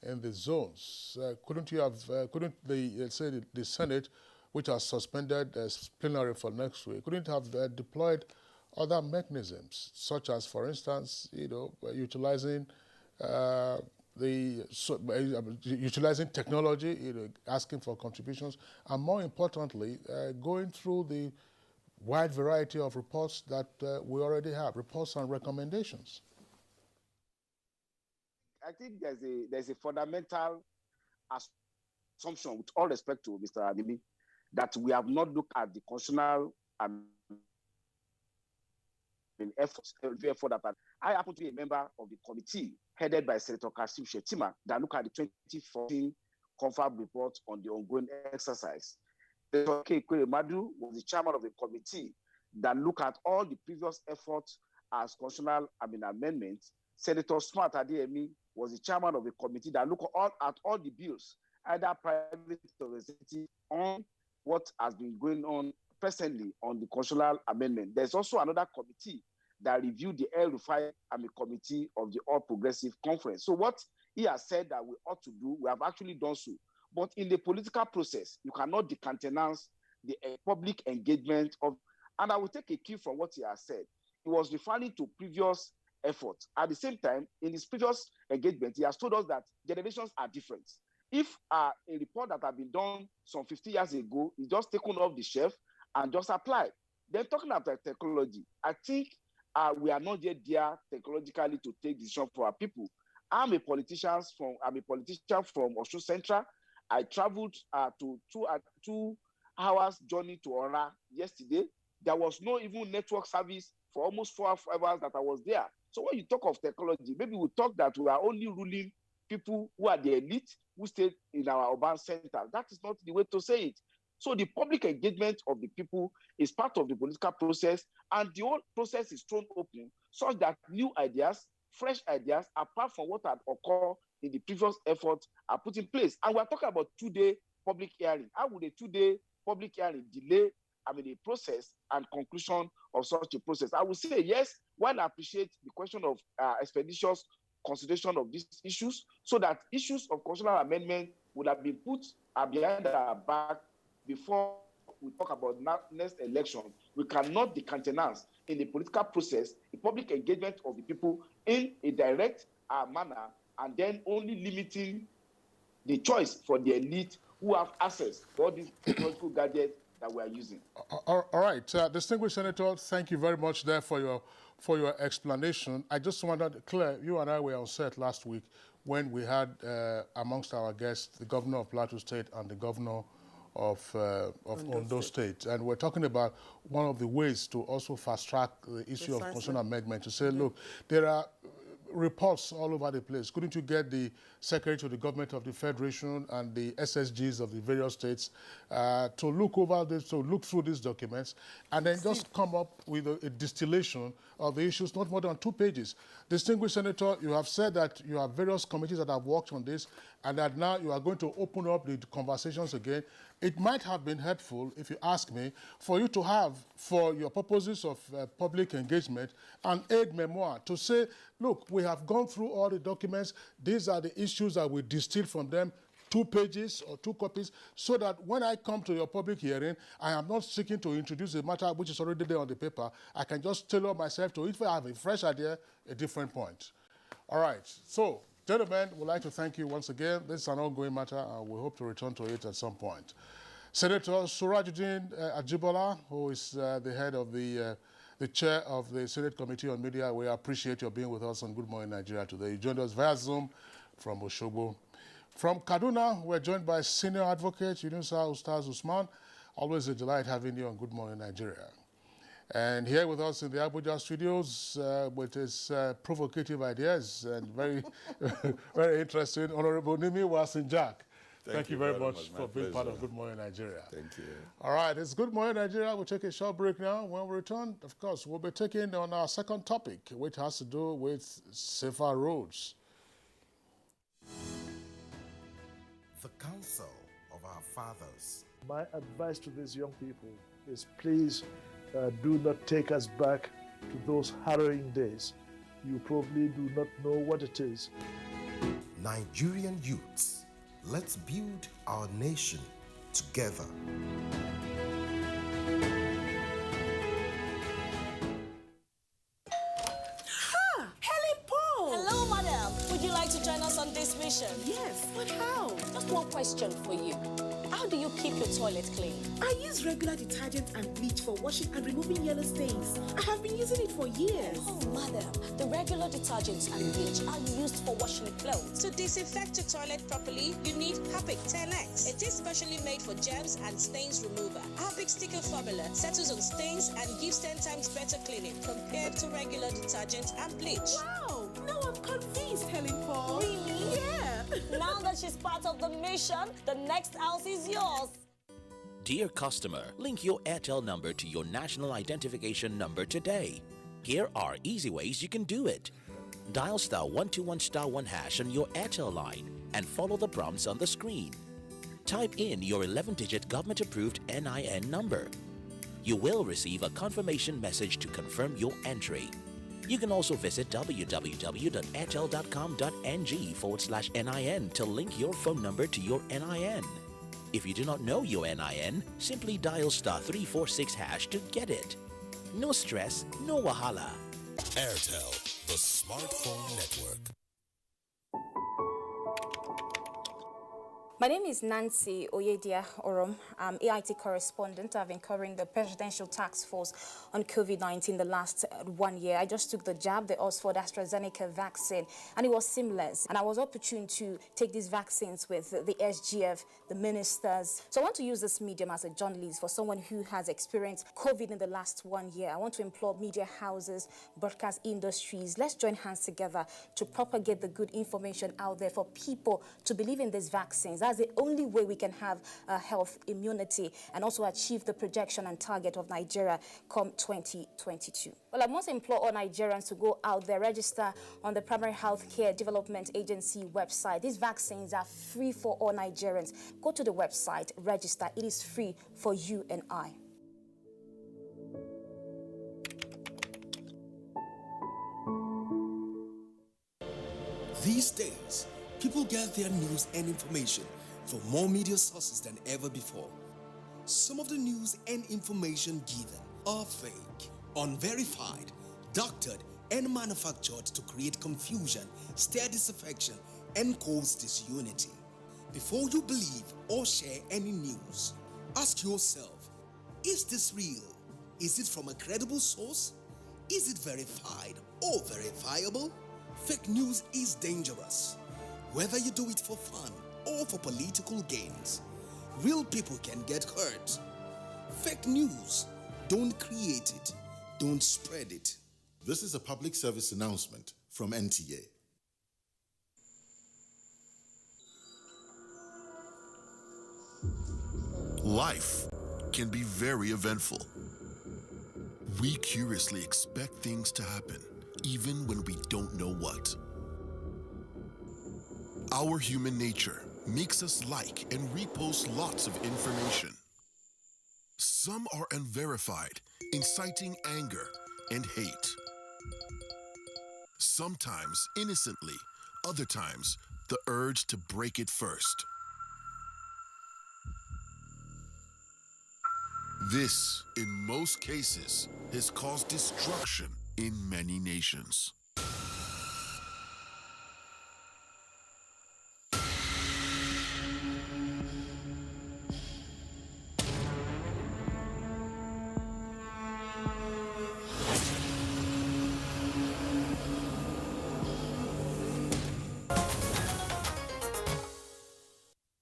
in the zones. Couldn't the Senate, which has suspended plenary for next week, couldn't have deployed other mechanisms, such as, for instance, utilizing utilizing technology, asking for contributions, and more importantly, going through the wide variety of reports that we already have, reports and recommendations? I think there's a fundamental assumption, with all respect to Mr. Adimi, that we have not looked at the constitutional efforts that I happen to be a member of the committee headed by Senator Kasim Shettima that look at the 2014 confirmed report on the ongoing exercise. Senator Kekwe Madu was the chairman of the committee that looked at all the previous efforts as constitutional amendments. Senator Smart Adeyemi was the chairman of the committee that looked at all the bills, either private or executive, on what has been going on presently on the constitutional amendment. There's also another committee that reviewed the El Rufai committee of the All Progressive Conference. So what he has said that we ought to do, we have actually done so. But in the political process, you cannot decountenance the public engagement of, and I will take a cue from what he has said. He was referring to previous efforts. At the same time, in his previous engagement, he has told us that generations are different. If a report that had been done some 50 years ago is just taken off the shelf and just applied, then talking about technology, I think we are not yet there technologically to take decisions for our people. I'm a politician from Osun Central. I traveled to 2 hours journey to Ora yesterday. There was no even network service for almost 4 hours that I was there. So when you talk of technology, maybe we talk that we are only ruling people who are the elite who stay in our urban center. That is not the way to say it. So the public engagement of the people is part of the political process, and the whole process is thrown open such that new ideas, fresh ideas, apart from what had occurred in the previous efforts, are put in place. And we're talking about 2-day public hearing. How would a 2-day public hearing delay the process and conclusion of such a process? I would say yes, while I appreciate the question of expeditious consideration of these issues, so that issues of constitutional amendment would have been put behind our back before we talk about next election. We cannot decountenance in the political process the public engagement of the people in a direct manner, and then only limiting the choice for the elite who have access to all these technological gadgets that we are using. All right, distinguished Senator, thank you very much there for your explanation. I just wanted to clear, you and I were on set last week when we had amongst our guests the governor of Plateau State and the governor of Ondo State. And we're talking about one of the ways to also fast-track the issue of constitutional amendment, to say, look, there are reports all over the place. Couldn't you get the Secretary to the Government of the Federation and the SSGs of the various states to look over this, to look through these documents, and then just come up with a distillation of the issues, not more than 2 pages. Distinguished Senator, you have said that you have various committees that have worked on this, and that now you are going to open up the conversations again. It might have been helpful, if you ask me, for you to have, for your purposes of public engagement, an aid memoir to say, look, we have gone through all the documents, these are the issues that we distilled from them, 2 pages or 2 copies, so that when I come to your public hearing, I am not seeking to introduce a matter which is already there on the paper. I can just tailor myself to it. If I have a fresh idea, a different point. All right, so gentlemen, we'd like to thank you once again. This is an ongoing matter, and we hope to return to it at some point. Senator Surajuddin Ajibola, who is the head of the chair of the Senate Committee on Media, we appreciate your being with us on Good Morning Nigeria today. You joined us via Zoom from Osogbo. From Kaduna, we're joined by senior advocate Yunusa Ustaz Usman. Always a delight having you on Good Morning Nigeria. And here with us in the Abuja studios with his provocative ideas and very, very interesting, Honorable Nimi Wasin Jack. Thank you very much for being part of Good Morning Nigeria. Thank you. All right, it's Good Morning Nigeria. We'll take a short break now. When we return, of course, we'll be taking on our second topic, which has to do with safer roads. The counsel of our fathers. My advice to these young people is please do not take us back to those harrowing days. You probably do not know what it is. Nigerian youths, let's build our nation together. Hello, madam. Would you like to join us on this mission? Yes, but how? Just one question for you. How do you keep your toilet clean? I use regular detergent and bleach for washing and removing yellow stains. I have been using it for years. Oh, madam, the regular detergents and bleach are used for washing clothes. To disinfect your toilet properly, you need Harpic 10X. It is specially made for germs and stains remover. Harpic sticker formula settles on stains and gives 10 times better cleaning compared to regular detergent and bleach. Wow! Now I'm convinced, Helen Paul. Really? Yeah. Now that she's part of the mission, the next house is yours. Dear customer, link your Airtel number to your national identification number today. Here are easy ways you can do it. Dial *121*1# on your Airtel line and follow the prompts on the screen. Type in your 11-digit government-approved NIN number. You will receive a confirmation message to confirm your entry. You can also visit www.airtel.com.ng/NIN to link your phone number to your NIN. If you do not know your NIN, simply dial *346# to get it. No stress, no wahala. Airtel, the smartphone network. My name is Nancy Oyedia Orom. I'm AIT correspondent. I've been covering the Presidential Task Force on COVID-19 the last 1 year. I just took the jab, the Oxford AstraZeneca vaccine, and it was seamless. And I was opportune to take these vaccines with the SGF, the ministers. So I want to use this medium as a journalist for someone who has experienced COVID in the last 1 year. I want to implore media houses, broadcast industries. Let's join hands together to propagate the good information out there for people to believe in these vaccines. That's the only way we can have health immunity and also achieve the projection and target of Nigeria come 2022. Well, I must implore all Nigerians to go out there, register on the Primary Healthcare Development Agency website. These vaccines are free for all Nigerians. Go to the website, register. It is free for you and I. These days, people get their news and information from more media sources than ever before. Some of the news and information given are fake, unverified, doctored, and manufactured to create confusion, stir disaffection, and cause disunity. Before you believe or share any news, ask yourself, is this real? Is it from a credible source? Is it verified or verifiable? Fake news is dangerous. Whether you do it for fun or for political gains, real people can get hurt. Fake news, don't create it, don't spread it. This is a public service announcement from NTA. Life can be very eventful. We curiously expect things to happen, even when we don't know what. Our human nature makes us like and repost lots of information. Some are unverified, inciting anger and hate. Sometimes innocently, other times the urge to break it first. This, in most cases, has caused destruction in many nations.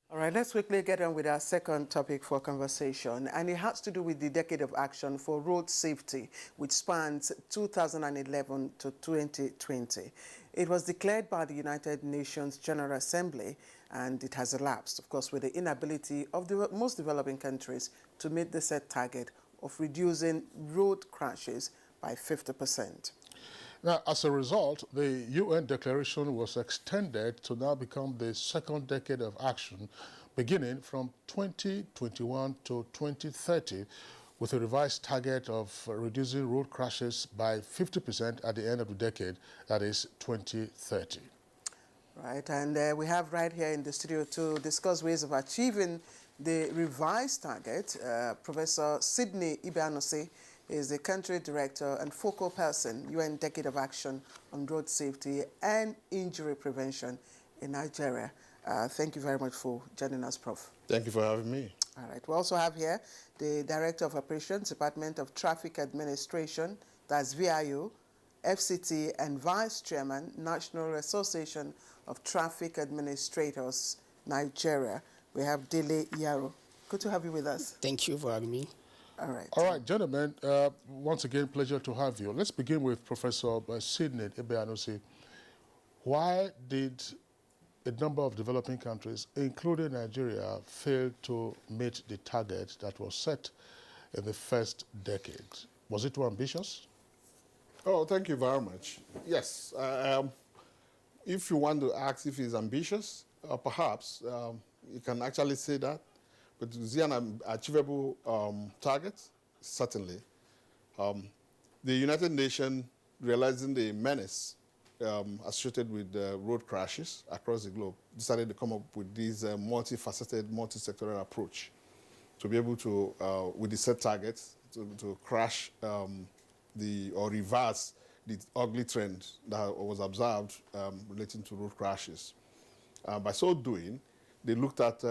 All right, let's quickly get on with our second topic for conversation, and it has to do with the Decade of Action for Road Safety, which spans 2011 to 2020. It was declared by the United Nations General Assembly, and it has elapsed, of course, with the inability of the most developing countries to meet the set target of reducing road crashes by 50%. Now, as a result, the UN declaration was extended to now become the second decade of action, beginning from 2021 to 2030, with a revised target of reducing road crashes by 50% at the end of the decade, that is 2030. Right, and we have right here in the studio to discuss ways of achieving the revised target, Professor Sydney Ibeanose is the country director and focal person, UN Decade of Action on Road Safety and Injury Prevention in Nigeria. Thank you very much for joining us, Prof. Thank you for having me. All right, we also have here the Director of Operations, Department of Traffic Administration, that's VIO, FCT, and Vice Chairman, National Association of Traffic Administrators, Nigeria. We have Dele Yaro. Good to have you with us. Thank you for having me. All right, gentlemen, once again, pleasure to have you. Let's begin with Professor Sydney Ibeanose. Why did a number of developing countries, including Nigeria, fail to meet the target that was set in the first decade? Was it too ambitious? Oh, thank you very much. Yes, if you want to ask if it's ambitious, perhaps you can actually say that. But is it an achievable target? Certainly. The United Nations, realizing the menace associated with road crashes across the globe, decided to come up with this multifaceted, multi-sectoral approach to be able to, with the set targets, to crash or reverse the ugly trend that was observed relating to road crashes. By so doing, they looked at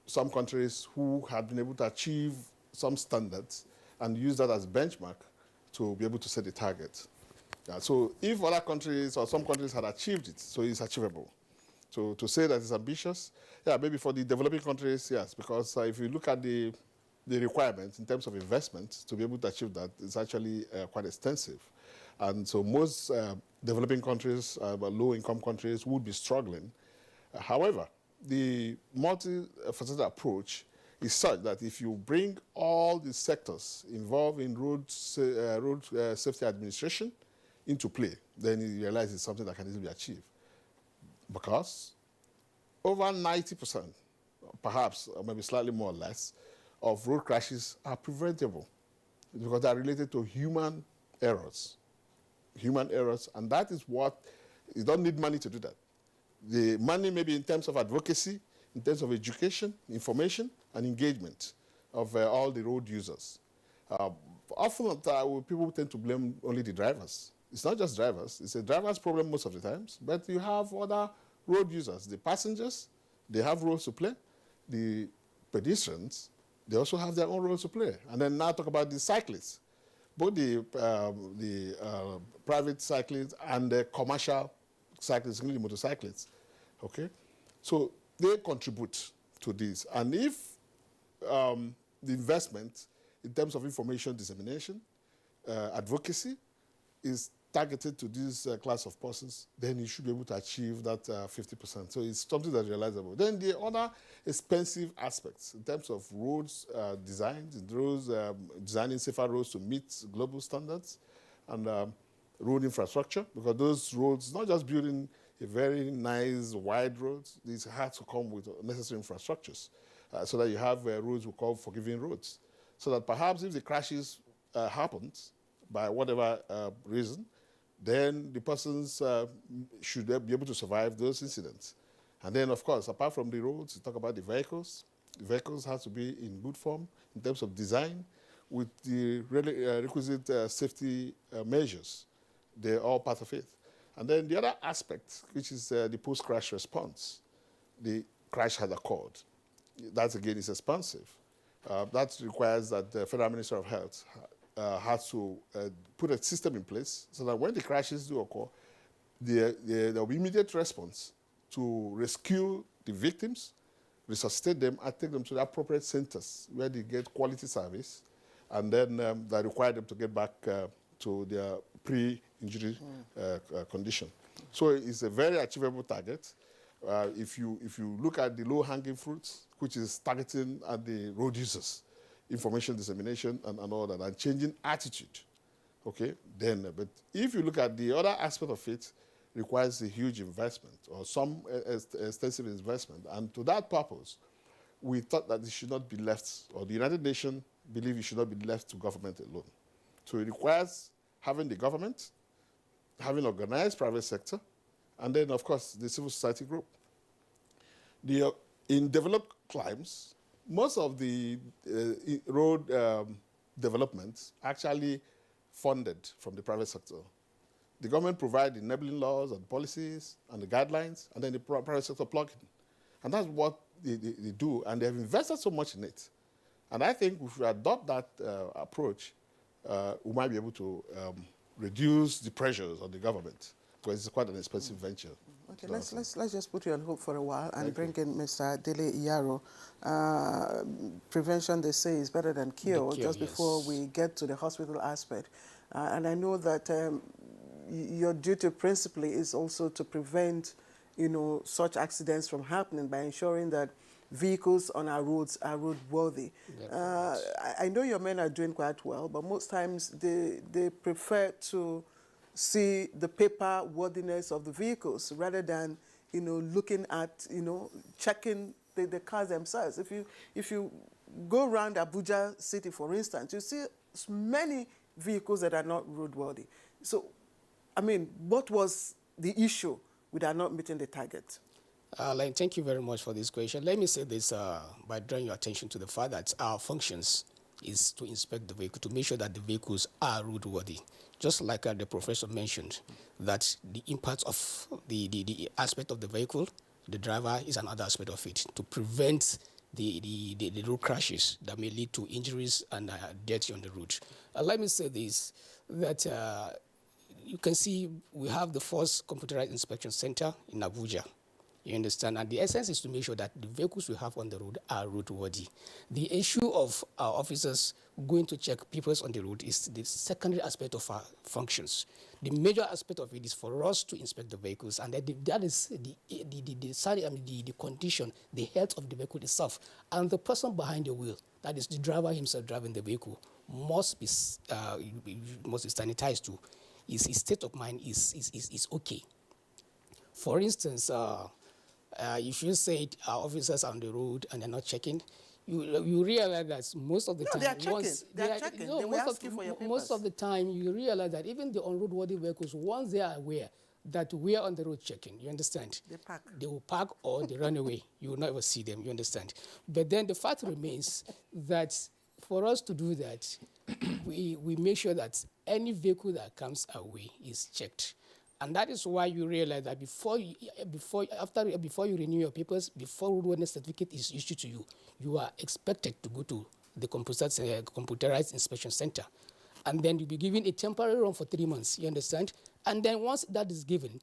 some countries who had been able to achieve some standards and use that as benchmark to be able to set the target. So if other countries or some countries had achieved it, so it's achievable. So to say that it's ambitious, yeah, maybe for the developing countries, yes, because if you look at the requirements in terms of investment to be able to achieve that, it's actually quite extensive. And so most developing countries, low-income countries, would be struggling. However, the multi-faceted approach is such that if you bring all the sectors involved in road safety administration into play, then you realize it's something that can easily be achieved. Because over 90%, perhaps, or maybe slightly more or less, of road crashes are preventable because they are related to human errors. Human errors, and that is what, you don't need money to do that. The money may be in terms of advocacy, in terms of education, information, and engagement of all the road users. Often people tend to blame only the drivers. It's not just drivers. It's a driver's problem most of the times, but you have other road users. The passengers, they have roles to play. The pedestrians, they also have their own roles to play. And then now talk about the cyclists. Both the private cyclists and the commercial cyclists, including motorcyclists, okay? So they contribute to this. And if the investment in terms of information dissemination, advocacy, is targeted to this class of persons, then you should be able to achieve that 50%. So it's something that's realizable. Then the other expensive aspects in terms of roads design, designing safer roads to meet global standards, and road infrastructure, because those roads, not just building a very nice wide roads, these have to come with necessary infrastructures so that you have roads we call forgiving roads. So that perhaps if the crashes happens by whatever reason, then the persons should be able to survive those incidents. And then, of course, apart from the roads, you talk about the vehicles. The vehicles have to be in good form in terms of design with the requisite safety measures. They're all part of it. And then the other aspect, which is the post-crash response. The crash has occurred. That, again, is expensive. That requires that the Federal Ministry of Health has to put a system in place so that when the crashes do occur, there will be immediate response to rescue the victims resuscitate them, and take them to the appropriate centers where they get quality service, and then that require them to get back to their pre-injury condition. So it's a very achievable target. If you look at the low-hanging fruits, which is targeting at the road users, information dissemination and all that, and changing attitude, okay, then, but if you look at the other aspect of it, requires a huge investment or some extensive investment. And to that purpose, we thought that it should not be left, or the United Nations believe it should not be left to government alone. So it requires having the government, having organized private sector, and then, of course, the civil society group. In developed climes, most of the road developments actually funded from the private sector. The government provides enabling laws and policies and the guidelines, and then the private sector plug in. And that's what they do, and they've invested so much in it. And I think if we adopt that approach, we might be able to reduce the pressures on the government, because it's quite an expensive venture. Okay, let's just put you on hold for a while and bring in Mr. Dele Iyaro. Prevention, they say, is better than cure, just before we get to the hospital aspect. And I know that your duty principally is also to prevent, such accidents from happening by ensuring that vehicles on our roads are roadworthy. I know your men are doing quite well, but most times they prefer to see the paper worthiness of the vehicles rather than, looking at, checking the cars themselves. If you go around Abuja city, for instance, you see many vehicles that are not roadworthy. So, I mean, what was the issue with our not meeting the target? Thank you very much for this question. Let me say this by drawing your attention to the fact that our functions is to inspect the vehicle, to make sure that the vehicles are roadworthy. Just like the professor mentioned, that the impact of the aspect of the vehicle, the driver is another aspect of it, to prevent the road crashes that may lead to injuries and death on the road. Let me say this, that you can see we have the first computerized inspection center in Abuja. You understand? And the essence is to make sure that the vehicles we have on the road are roadworthy. The issue of our officers going to check people on the road is the secondary aspect of our functions. The major aspect of it is for us to inspect the vehicles, and that is the condition, the health of the vehicle itself. And the person behind the wheel, that is the driver himself driving the vehicle, must be sanitized too. His state of mind is okay. For instance, if you say our officers are on the road and they're not checking, you realize that most of the time, they're checking. They will ask you for your papers. Most of the time, you realize that even the unroadworthy vehicles, once they are aware that we are on the road checking, you understand? They will park or they run away. You will never see them, you understand? But then the fact remains that for us to do that, we make sure that any vehicle that comes our way is checked. And that is why you realize that before you renew your papers, before roadworthiness certificate is issued to you, you are expected to go to the computerized inspection center. And then you'll be given a temporary run for 3 months, you understand? And then once that is given,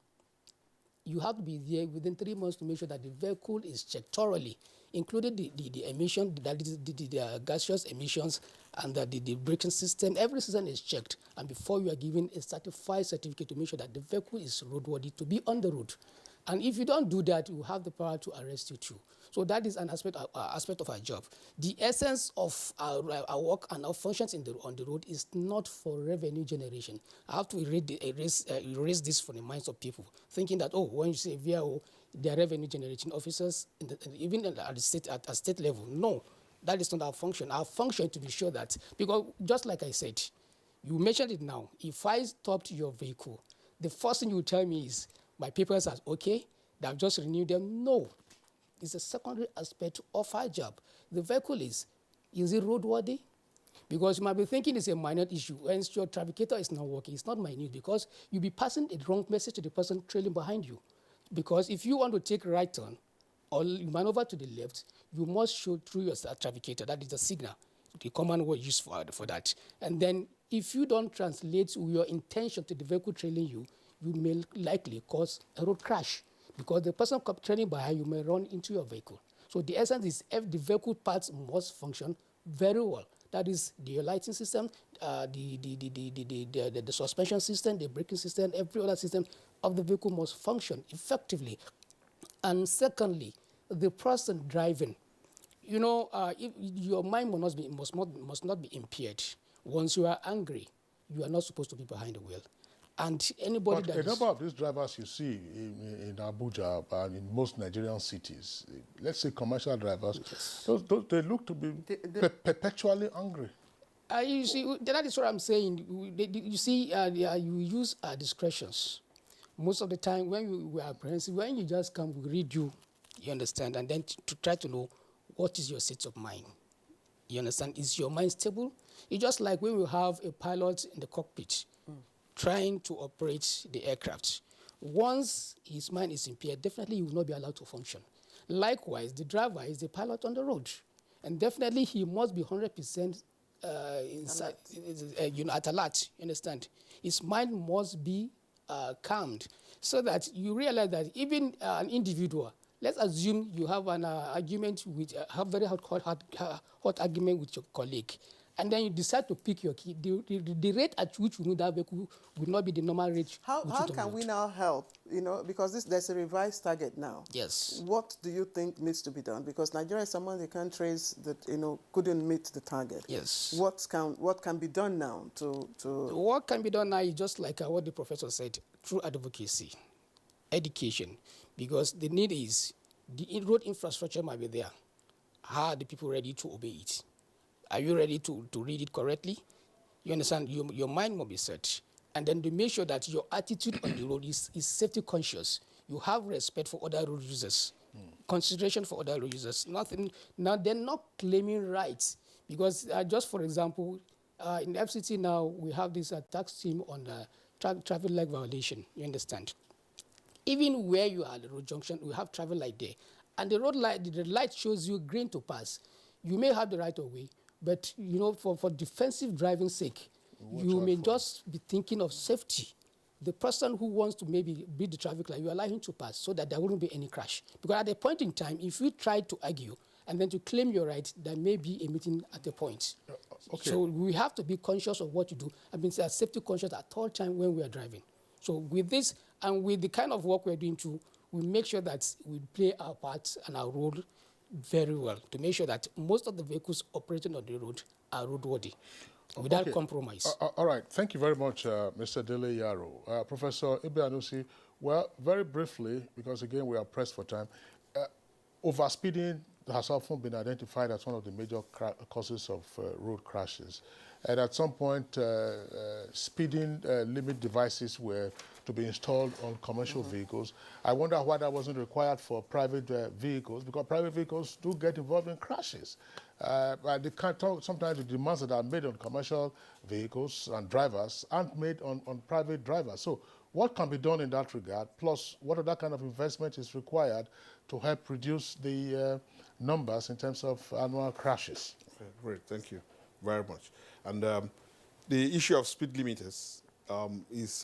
you have to be there within 3 months to make sure that the vehicle is checked thoroughly, including the emission, that is the gaseous emissions, and the braking system. Every system is checked, and before you are given a certified certificate to make sure that the vehicle is roadworthy to be on the road. And if you don't do that, you have the power to arrest you too. So that is an aspect of our job. The essence of our work and our functions on the road is not for revenue generation. I have to erase this from the minds of people, thinking that, when you say VIO, they are revenue generating officers, even at state level. No, that is not our function. Our function is to be sure that, because just like I said, you mentioned it now, if I stopped your vehicle, the first thing you tell me is, my papers are okay, that I've just renewed them. No, it's a secondary aspect of our job. The vehicle is it roadworthy? Because you might be thinking it's a minor issue, and your trafficator is not working. It's not minute, because you'll be passing a wrong message to the person trailing behind you. Because if you want to take a right turn or maneuver to the left, you must show through your trafficator. That is the signal, the common word used for that. And then if you don't translate your intention to the vehicle trailing you, you may likely cause a road crash, because the person trailing behind you may run into your vehicle. So the essence is if the vehicle parts must function very well. That is the lighting system, the suspension system, the braking system, every other system of the vehicle must function effectively. And secondly, the person driving. You know, if your mind must not be impaired. Once you are angry, you are not supposed to be behind the wheel. And anybody But a number of these drivers you see in Abuja and in most Nigerian cities, let's say commercial drivers, those, they look to be perpetually angry. You see, that is what I'm saying. You see, you use discretions. Most of the time when we are apprehensive, when you just come, we read you, you understand, and then to try to know what is your state of mind. You understand? Is your mind stable? It's just like when we have a pilot in the cockpit trying to operate the aircraft. Once his mind is impaired, definitely he will not be allowed to function. Likewise, the driver is the pilot on the road. And definitely he must be 100% inside, at alert, you understand? His mind must be calmed so that you realize that even an individual, let's assume you have an argument with, have very hot argument with your colleague, and then you decide to pick your key, the rate at which you move that vehicle will not be the normal rate. How can we now help? You know, because there's a revised target now. Yes. What do you think needs to be done? Because Nigeria is among the countries that, you know, couldn't meet the target. Yes. What can be done now to... What can be done now is just like what the professor said, through advocacy, education, because the need is the road infrastructure might be there. How are the people ready to obey it? Are you ready to read it correctly? You understand? Your mind must be set. And then to make sure that your attitude on the road is safety conscious. You have respect for other road users, consideration for other road users. Nothing. Now, they're not claiming rights. Because just for example, in FCT now, we have this tax team on traffic light violation. You understand? Even where you are at the road junction, we have traffic light there. And the road light, the light shows you green to pass. You may have the right of way, but you know, for defensive driving sake, you may just be thinking of safety. The person who wants to maybe beat the traffic light, you allow him to pass so that there wouldn't be any crash. Because at a point in time, if you try to argue and then to claim your right, there may be a meeting at a point. Okay. So we have to be conscious of what you do. I mean, safety conscious at all times when we are driving. So with this and with the kind of work we're doing too, we make sure that we play our part and our role very well to make sure that most of the vehicles operating on the road are roadworthy without compromise. All right. Thank you very much, Mr. Dele Yaro. Professor Ibe-Anusi, well, very briefly, because again we are pressed for time, overspeeding has often been identified as one of the major causes of road crashes. And at some point, speeding limit devices were to be installed on commercial vehicles. I wonder why that wasn't required for private vehicles, because private vehicles do get involved in crashes. But they can't talk, sometimes the demands that are made on commercial vehicles and drivers aren't made on private drivers. So what can be done in that regard, plus what other kind of investment is required to help reduce the numbers in terms of annual crashes? Okay, great, thank you very much. And the issue of speed limiters is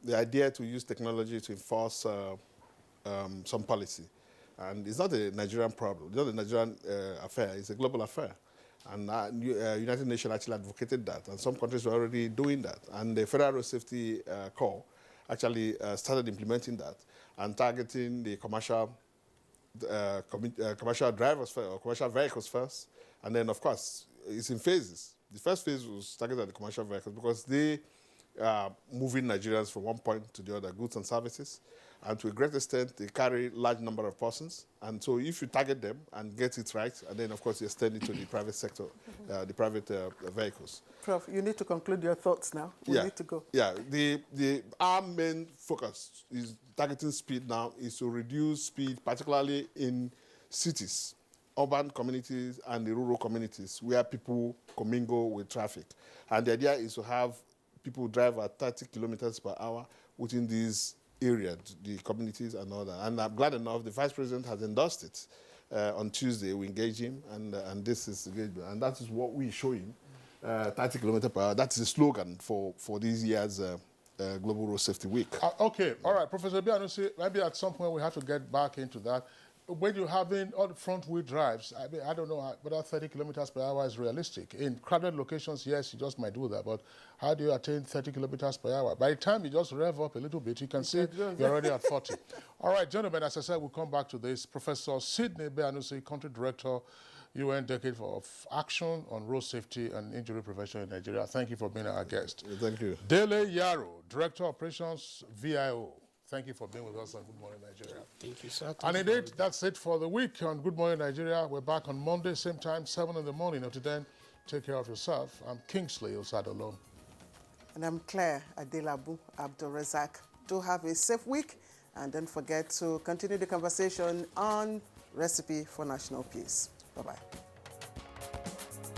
the idea to use technology to enforce some policy. And it's not a Nigerian problem. It's not a Nigerian affair. It's a global affair. And United Nations actually advocated that. And some countries are already doing that. And the Federal Road Safety Corps actually started implementing that and targeting the commercial drivers first, or commercial vehicles first. And then, of course, it's in phases. The first phase was targeted at the commercial vehicles because they are moving Nigerians from one point to the other, goods and services. And to a great extent, they carry large number of persons. And so if you target them and get it right, and then, of course, you extend it to the private sector, the private vehicles. Prof, you need to conclude your thoughts now. We need to go. Yeah, our main focus is targeting speed now is to reduce speed, particularly in cities, urban communities and the rural communities where people commingle with traffic. And the idea is to have people drive at 30 kilometers per hour within these areas, the communities and all that. And I'm glad enough the Vice President has endorsed it. On Tuesday, we engage him, and this is engagement. And that is what we show him, 30 kilometers per hour. That's the slogan for this year's Global Road Safety Week. Okay, all right, Professor Ibe-Anusi, maybe at some point we have to get back into that. when you're having all the front-wheel drives, I mean, I don't know whether 30 kilometers per hour is realistic. In crowded locations, yes, you just might do that, but how do you attain 30 kilometers per hour? By the time you just rev up a little bit, you can see you're already at 40. All right, gentlemen, as I said, we'll come back to this. Professor Sidney Beanusi, Country Director, UN Decade of Action on Road Safety and Injury Prevention in Nigeria. Thank you for being our guest. Thank you. Dele Yaro, Director of Operations, VIO. Thank you for being with us on Good Morning Nigeria. Thank you, sir. And indeed, that's it for the week on Good Morning Nigeria. We're back on Monday, same time, 7 in the morning. Until then, take care of yourself. I'm Kingsley Osadolo. And I'm Claire Adelabu Abdulrazak. Do have a safe week, and don't forget to continue the conversation on Recipe for National Peace. Bye-bye.